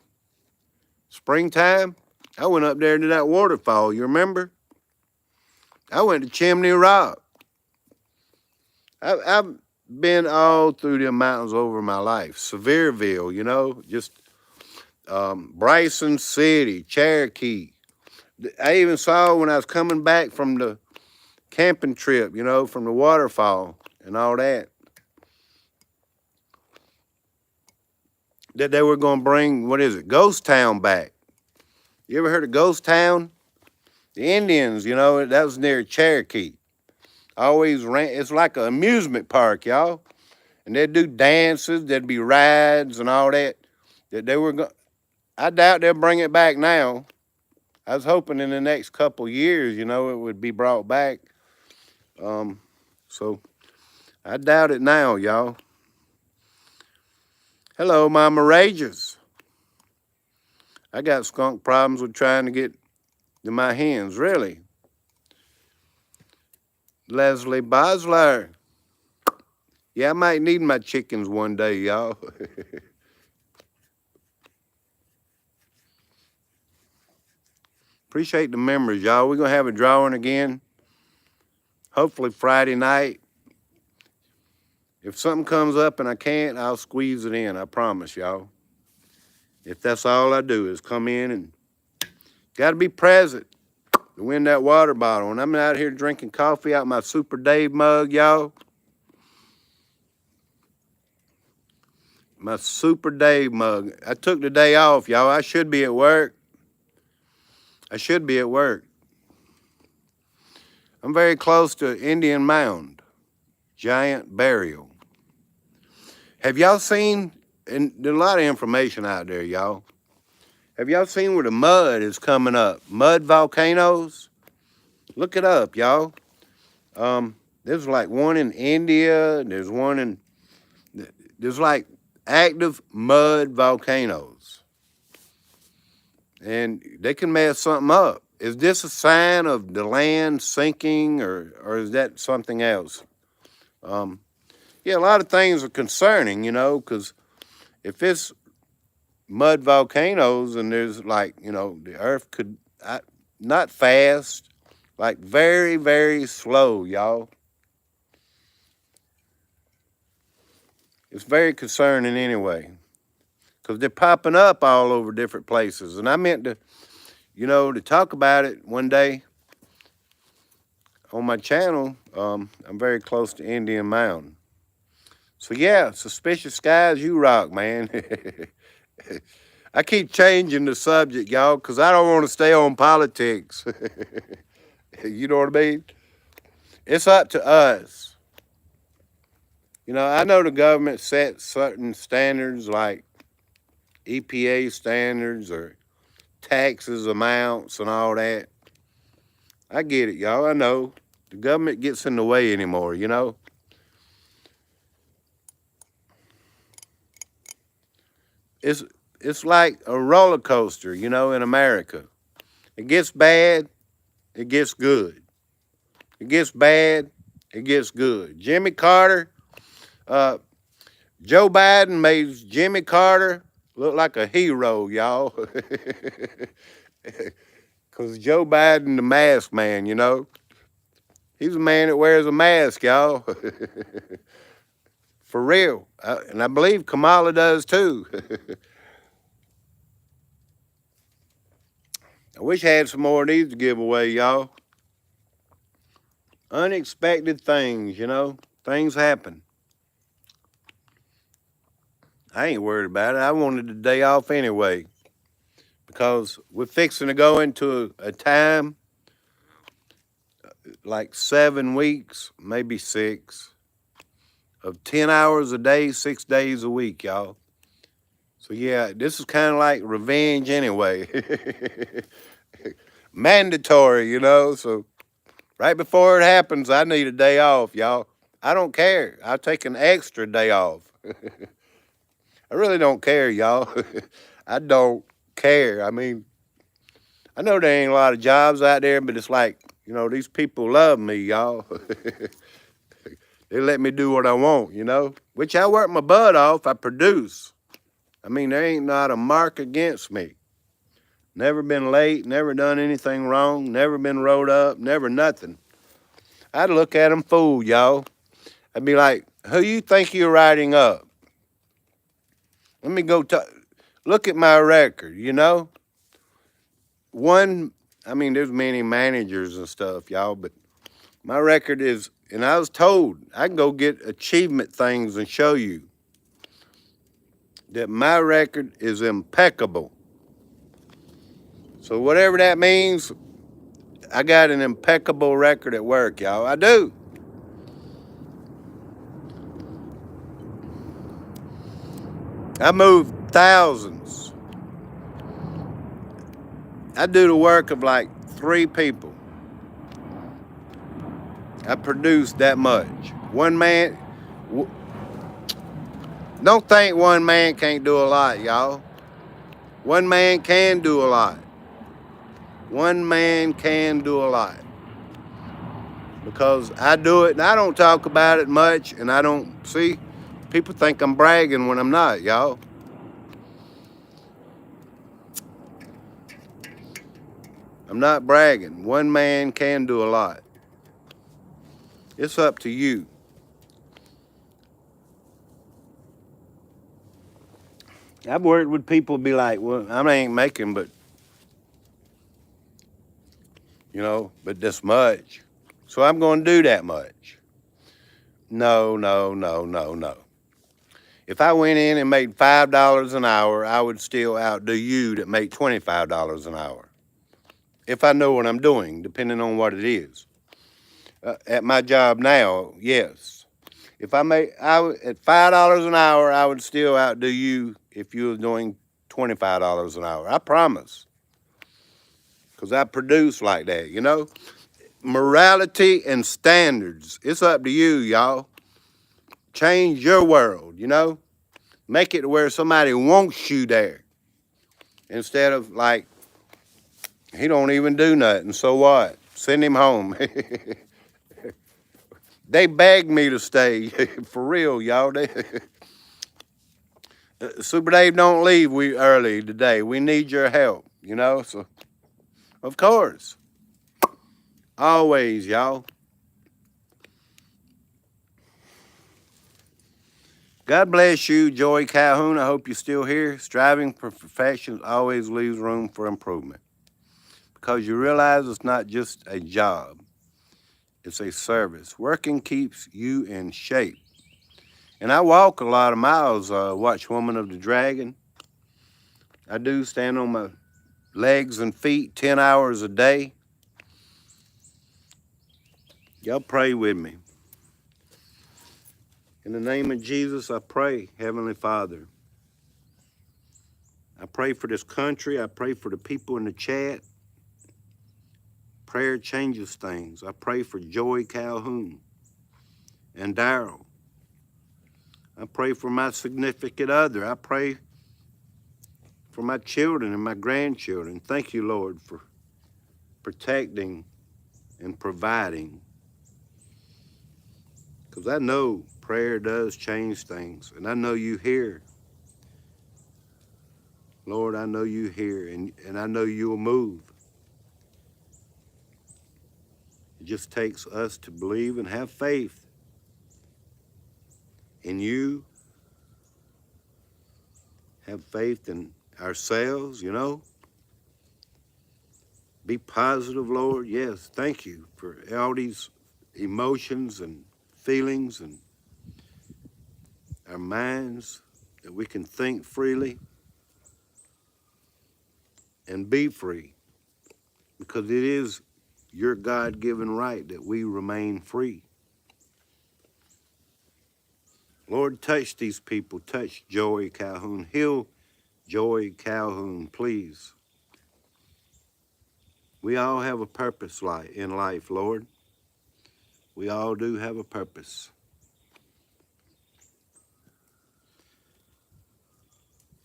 springtime. I went up there to that waterfall, you remember? I went to Chimney Rock. I've been all through the mountains over my life. Sevierville, just Bryson City, Cherokee. I even saw when I was coming back from the camping trip, from the waterfall and all that, that they were going to bring, Ghost Town back. You ever heard of Ghost Town? The Indians, that was near Cherokee. Always ran, it's like an amusement park, y'all. And they'd do dances, there'd be rides and all that. That they were going, I doubt they'll bring it back now. I was hoping in the next couple years, it would be brought back. So I doubt it now, y'all. Hello, Mama Rages. I got skunk problems with trying to get to my hens, really. Leslie Bosler. Yeah, I might need my chickens one day, y'all. Appreciate the memories, y'all. We're going to have a drawing again. Hopefully Friday night. If something comes up and I can't, I'll squeeze it in. I promise, y'all. If that's all I do is come in and got to be present to win that water bottle. And I'm out here drinking coffee out my Super Dave mug, y'all. My Super Dave mug. I took the day off, y'all. I should be at work. I'm very close to Indian Mound, giant burial. Have y'all seen, and there's a lot of information out there, y'all. Have y'all seen where the mud is coming up? Mud volcanoes? Look it up, y'all. There's like one in India. There's like active mud volcanoes. And they can mess something up. Is this a sign of the land sinking or is that something else? Yeah, a lot of things are concerning, you know, because if it's mud volcanoes and there's like, you know, the earth could, not fast, like very, very slow, y'all. It's very concerning anyway, because they're popping up all over different places. And I meant to, you know, to talk about it one day on my channel. I'm very close to Indian Mountain. So yeah, suspicious skies, you rock, man. I keep changing the subject, y'all, because I don't want to stay on politics. You know what I mean? It's up to us. You know, I know the government sets certain standards like EPA standards or taxes amounts and all that. I get it, y'all. I know. The government gets in the way anymore, you know? It's like a roller coaster, you know, in America. It gets bad, it gets good. It gets bad, it gets good. Jimmy Carter, Joe Biden made Jimmy Carter look like a hero, y'all. Because Joe Biden, the mask man, you know. He's a man that wears a mask, y'all. For real. And I believe Kamala does too. I wish I had some more of these to give away, y'all. Unexpected things, you know. Things happen. I ain't worried about it. I wanted the day off anyway. Because we're fixing to go into a time like 7 weeks, maybe 6, of 10 hours a day, 6 days a week, y'all. So yeah, this is kind of like revenge anyway. Mandatory, you know. So right before it happens, I need a day off, y'all. I don't care. I'll take an extra day off. I really don't care, y'all. I don't care. I mean, I know there ain't a lot of jobs out there, but it's like, you know, these people love me, y'all. They let me do what I want, you know, which I work my butt off. I produce. I mean, there ain't not a mark against me. Never been late, never done anything wrong, never been rode up, never nothing. I'd look at them fool, y'all. I'd be like, who you think you're riding up? Let me go look at my record, you know? I mean, there's many managers and stuff, y'all, but my record is, and I was told, I can go get achievement things and show you that my record is impeccable. So whatever that means, I got an impeccable record at work, y'all. I do. I move thousands. I do the work of like 3 people. I produce that much. One man, don't think one man can't do a lot, y'all. One man can do a lot. One man can do a lot. Because I do it and I don't talk about it much, and I don't see. People think I'm bragging when I'm not, y'all. I'm not bragging. One man can do a lot. It's up to you. I've worked with people be like, well, I ain't making but, but this much. So I'm going to do that much. No, no, no, no, no. If I went in and made $5 an hour, I would still outdo you that make $25 an hour. If I know what I'm doing, depending on what it is. At my job now, yes. If at $5 an hour, I would still outdo you if you were doing $25 an hour. I promise. Because I produce like that, Morality and standards. It's up to you, y'all. Change your world, Make it where somebody wants you there. Instead of like, he don't even do nothing, so what? Send him home. They begged me to stay, for real, y'all. Super Dave, don't leave early today. We need your help, so of course. Always, y'all. God bless you, Joy Calhoun. I hope you're still here. Striving for perfection always leaves room for improvement. Because you realize it's not just a job, it's a service. Working keeps you in shape. And I walk a lot of miles, watch Woman of the Dragon. I do stand on my legs and feet 10 hours a day. Y'all pray with me. In the name of Jesus, I pray, Heavenly Father. I pray for this country. I pray for the people in the chat. Prayer changes things. I pray for Joy Calhoun and Daryl. I pray for my significant other. I pray for my children and my grandchildren. Thank you, Lord, for protecting and providing. Because I know prayer does change things. And I know you hear. Lord, I know you hear, and I know you'll move. It just takes us to believe and have faith in you, have faith in ourselves, Be positive, Lord. Yes, thank you for all these emotions and feelings and our minds, that we can think freely and be free, because it is your God-given right that we remain free. Lord, touch these people. Touch Joy Calhoun. Heal Joy Calhoun, please. We all have a purpose in life, Lord. We all do have a purpose.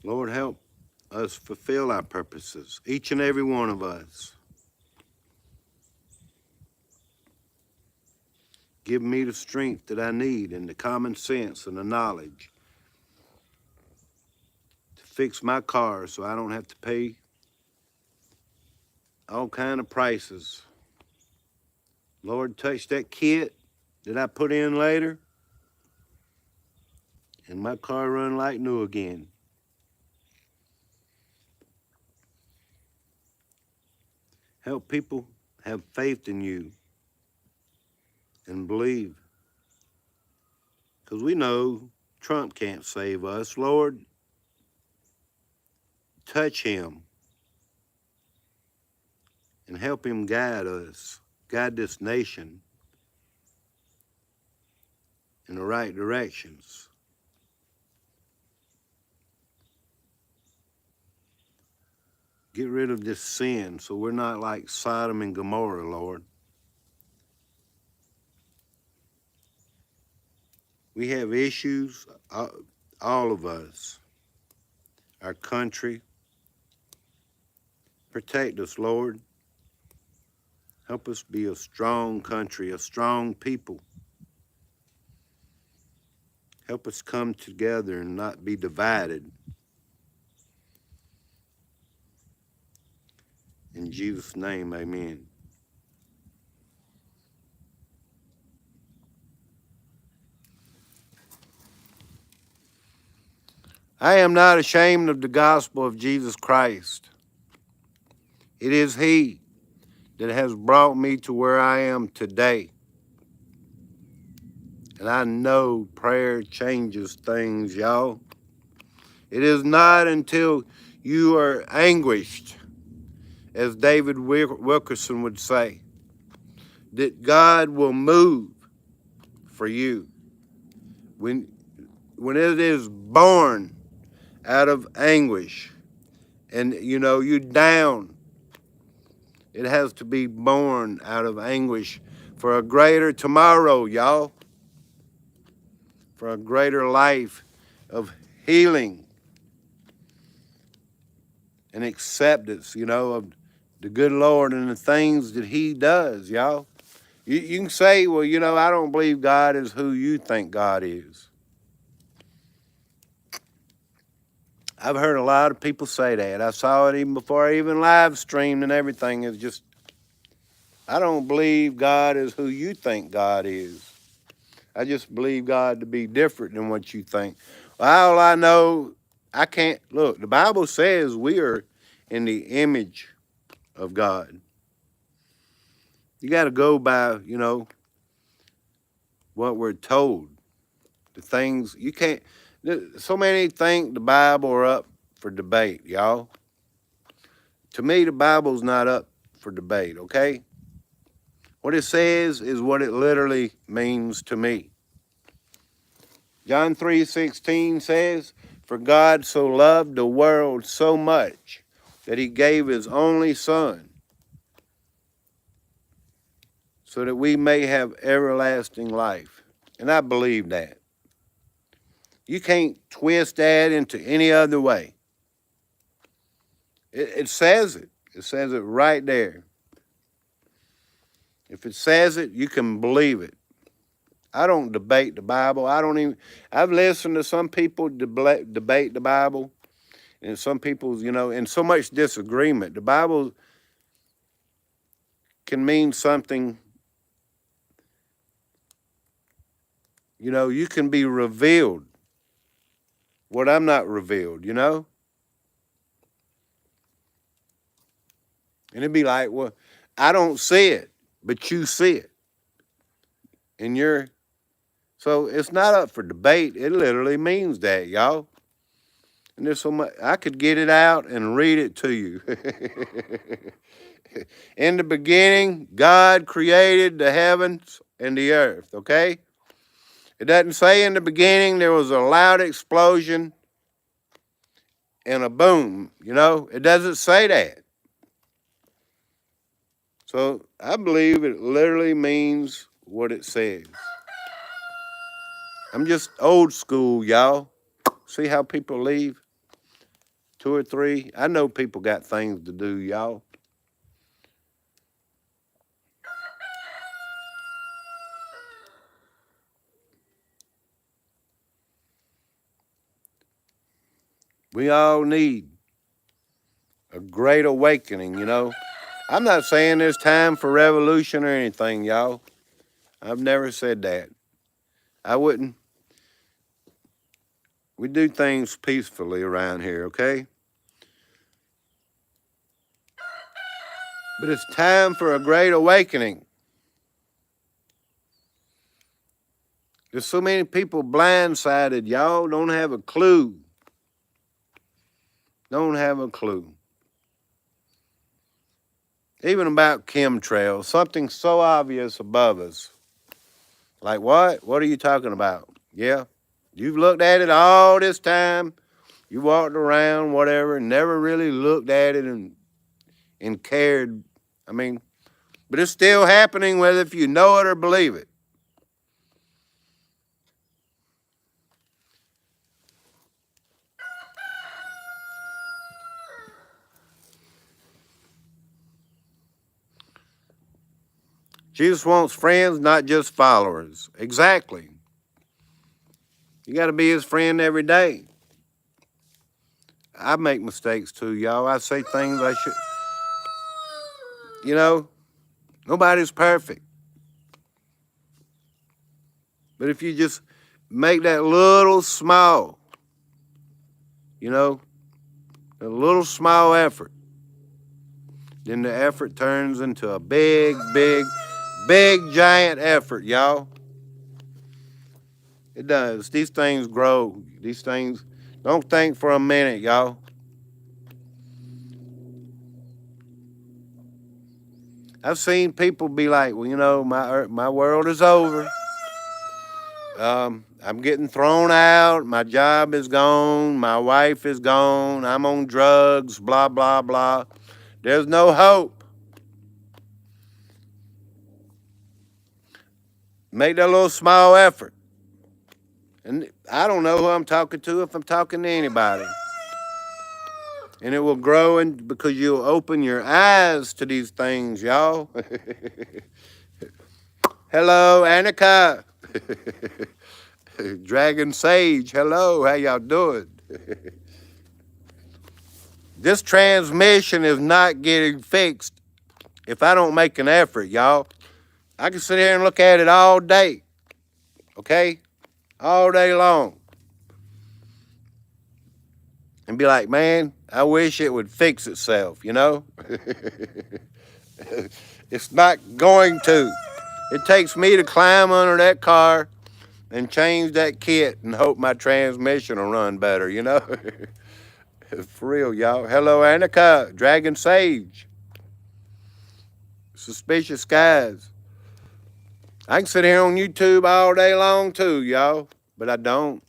Lord, help us fulfill our purposes, each and every one of us. Give me the strength that I need and the common sense and the knowledge to fix my car so I don't have to pay all kind of prices. Lord, touch that kit that I put in later, and my car run like new again. Help people have faith in you and believe. Because we know Trump can't save us. Lord, touch him and help him guide us, guide this nation in the right directions. Get rid of this sin so we're not like Sodom and Gomorrah, Lord. We have issues, all of us, our country. Protect us, Lord. Help us be a strong country, a strong people. Help us come together and not be divided. In Jesus' name, amen. I am not ashamed of the gospel of Jesus Christ. It is He that has brought me to where I am today. And I know prayer changes things, y'all. It is not until you are anguished, as David Wilkerson would say, that God will move for you. When it is born out of anguish and you're down, it has to be born out of anguish for a greater tomorrow, y'all, for a greater life of healing and acceptance, of the good Lord and the things that He does, y'all. You can say, well, I don't believe God is who you think God is. I've heard a lot of people say that. I saw it even before I even live streamed and everything. It's just, I don't believe God is who you think God is. I just believe God to be different than what you think. Well, all I know, I can't, look, the Bible says we are in the image of God. You got to go by, what we're told. The things, you can't, so many think the Bible are up for debate, y'all. To me, the Bible's not up for debate, okay? What it says is what it literally means to me. John 3:16 says, "For God so loved the world so much that He gave His only Son, so that we may have everlasting life." And I believe that. You can't twist that into any other way. It says it. It says it right there. If it says it, you can believe it. I don't debate the Bible. I've listened to some people debate the Bible, and some people's, in so much disagreement. The Bible can mean something, you can be revealed what I'm not revealed, And it'd be like, well, I don't see it, but you see it. And so it's not up for debate. It literally means that, y'all. And there's so much, I could get it out and read it to you. In the beginning, God created the heavens and the earth, okay? It doesn't say in the beginning there was a loud explosion and a boom, It doesn't say that. So I believe it literally means what it says. I'm just old school, y'all. See how people leave? 2 or 3. I know people got things to do, y'all. We all need a great awakening, I'm not saying there's time for revolution or anything, y'all. I've never said that. I wouldn't. We do things peacefully around here, okay? But it's time for a great awakening. There's so many people blindsided, y'all don't have a clue. Don't have a clue. Even about chemtrails, something so obvious above us. Like what? What are you talking about? Yeah, you've looked at it all this time. You walked around, whatever, and never really looked at it and cared. But it's still happening whether if you know it or believe it. Jesus wants friends, not just followers. Exactly. You got to be his friend every day. I make mistakes too, y'all. I say things I should. You know, nobody's perfect. But if you just make that little small, you know, a little small effort, then the effort turns into a big, giant effort, y'all. It does. These things grow. These things, don't think for a minute, y'all. I've seen people be like, well, you know, my world is over. I'm getting thrown out. My job is gone. My wife is gone. I'm on drugs, blah, blah, blah. There's no hope. Make that little small effort. And I don't know who I'm talking to if I'm talking to anybody. And it will grow because you'll open your eyes to these things, y'all. Hello, Annika. Dragon Sage, hello, how y'all doing? This transmission is not getting fixed if I don't make an effort, y'all. I can sit here and look at it all day, okay? All day long. And be like, man, I wish it would fix itself, you know? It's not going to. It takes me to climb under that car and change that kit and hope my transmission will run better, you know? For real, y'all. Hello, Annika, Dragon Sage. Suspicious Skies. I can sit here on YouTube all day long too, y'all, but I don't.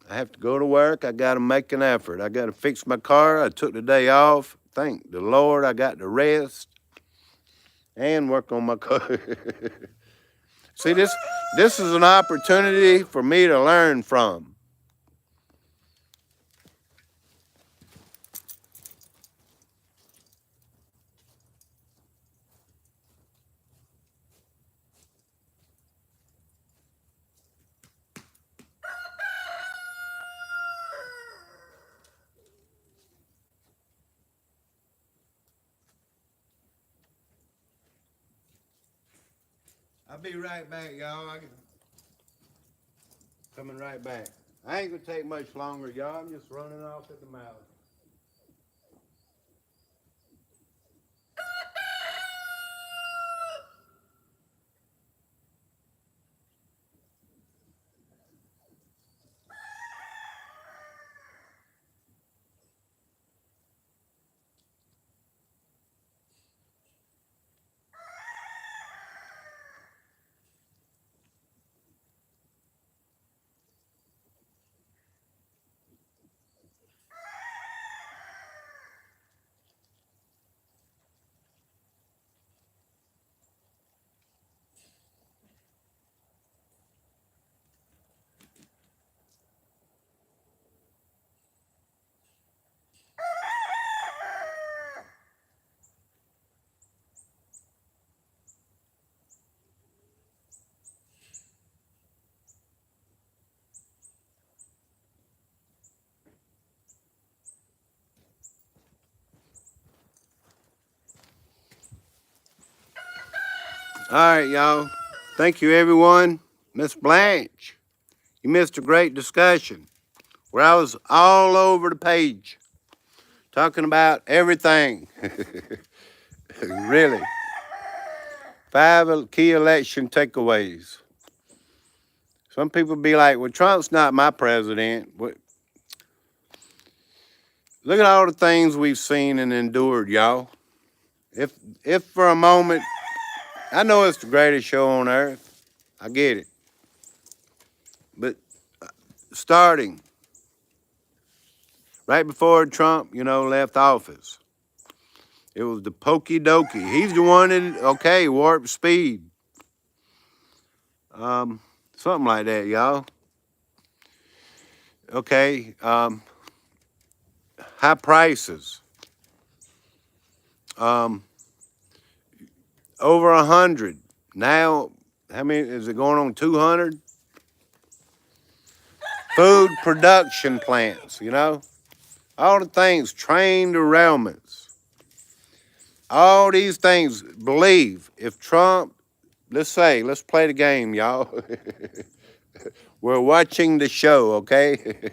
I have to go to work. I got to make an effort. I got to fix my car. I took the day off. Thank the Lord I got to rest and work on my car. See, this is an opportunity for me to learn from. I'll be right back, y'all. Coming right back. I ain't gonna take much longer, y'all. I'm just running off at the mouth. All right, y'all. Thank you, everyone. Miss Blanche, you missed a great discussion where I was all over the page talking about everything. Really. 5 key election takeaways. Some people be like, well, Trump's not my president. Look at all the things we've seen and endured, y'all. If for a moment, I know it's the greatest show on earth. I get it. But starting right before Trump, left office, it was the pokey dokey. He's the one that, warp speed. Something like that, y'all. Okay. High prices. over 100. Now, how many is it going on? 200 food production plants. All the things, trained derailments, all these things. Believe if Trump, let's play the game, y'all. We're watching the show, okay?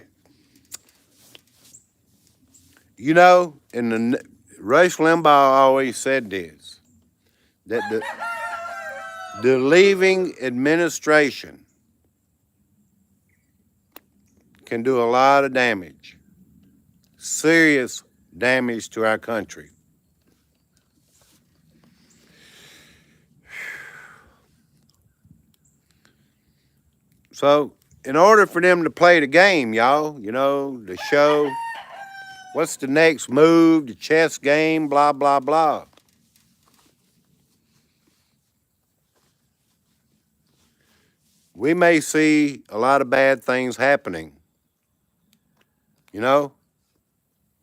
Rush Limbaugh always said this, that the leaving administration can do a lot of damage, serious damage to our country. So, in order for them to play the game, y'all, the show, what's the next move, the chess game, blah, blah, blah. We may see a lot of bad things happening.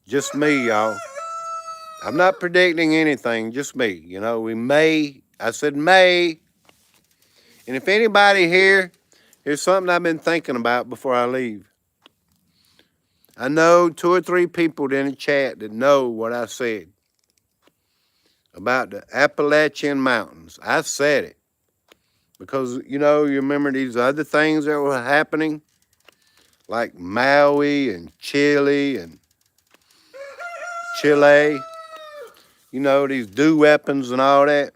Just me, y'all. I'm not predicting anything, just me. We may, I said may. And if anybody here's something I've been thinking about before I leave. I know 2 or 3 people in the chat that know what I said about the Appalachian Mountains. I said it because, you remember these other things that were happening, like Maui and Chile, these dew weapons and all that.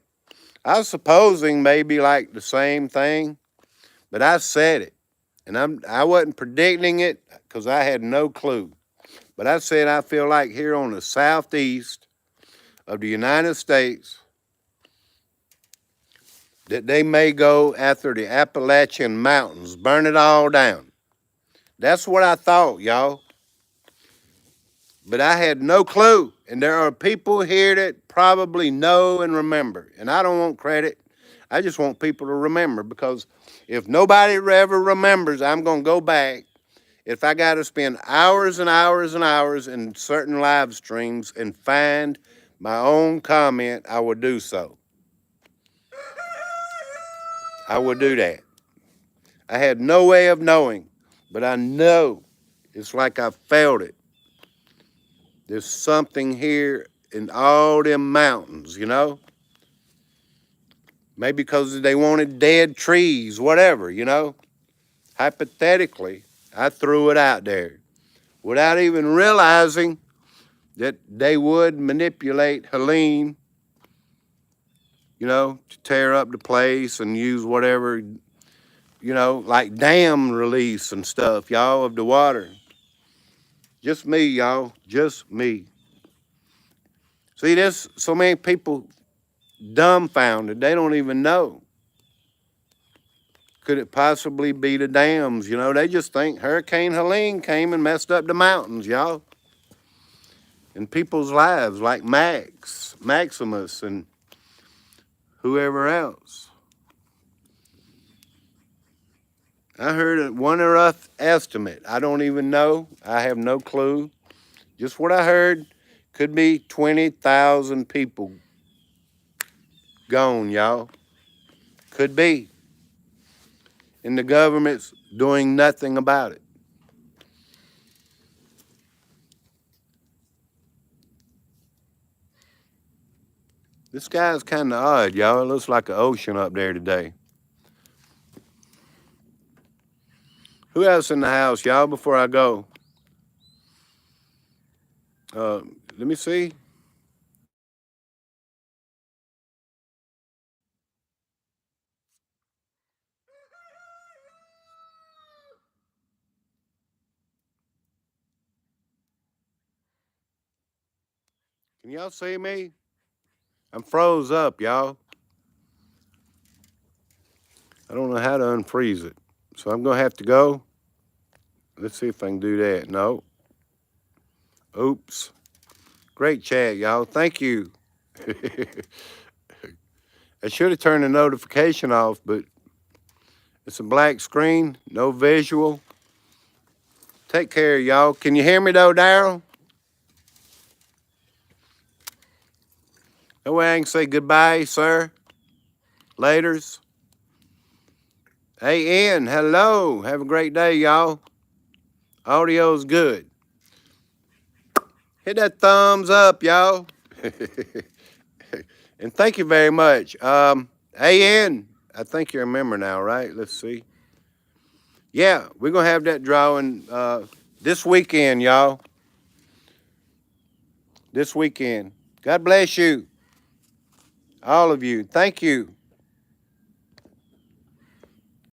I was supposing maybe like the same thing, but I said it. And I wasn't predicting it because I had no clue. But I said I feel like here on the southeast of the United States that they may go after the Appalachian Mountains, burn it all down. That's what I thought, y'all. But I had no clue. And there are people here that probably know and remember. And I don't want credit. I just want people to remember, because if nobody ever remembers, I'm going to go back. If I got to spend hours and hours and hours in certain live streams and find my own comment, I would do so. I would do that. I had no way of knowing, but I know. It's like I felt it. There's something here in all them mountains, Maybe because they wanted dead trees, whatever, Hypothetically, I threw it out there without even realizing that they would manipulate Helene, to tear up the place and use whatever, like dam release and stuff, y'all, of the water. Just me, y'all, just me. See, there's so many people dumbfounded, they don't even know. Could it possibly be the dams? They just think Hurricane Helene came and messed up the mountains, y'all. And people's lives, like Maximus, and whoever else. I heard one rough estimate. I don't even know. I have no clue. Just what I heard. Could be 20,000 people gone, y'all. Could be. And the government's doing nothing about it. This sky's kind of odd, y'all. It looks like an ocean up there today. Who else in the house, y'all, before I go? Let me see. Can y'all see me? I'm froze up, y'all. I don't know how to unfreeze it. So I'm going to have to go. Let's see if I can do that. No. Oops. Great chat, y'all. Thank you. I should have turned the notification off, but it's a black screen, no visual. Take care, y'all. Can you hear me, though, Daryl? That way I can say goodbye, sir. Laters. Hey, Ian, hello. Have a great day, y'all. Audio's good. Hit that thumbs up, y'all. And thank you very much. Hey, Ian, I think you're a member now, right? Let's see. Yeah, we're going to have that drawing this weekend, y'all. This weekend. God bless you. All of you. Thank you.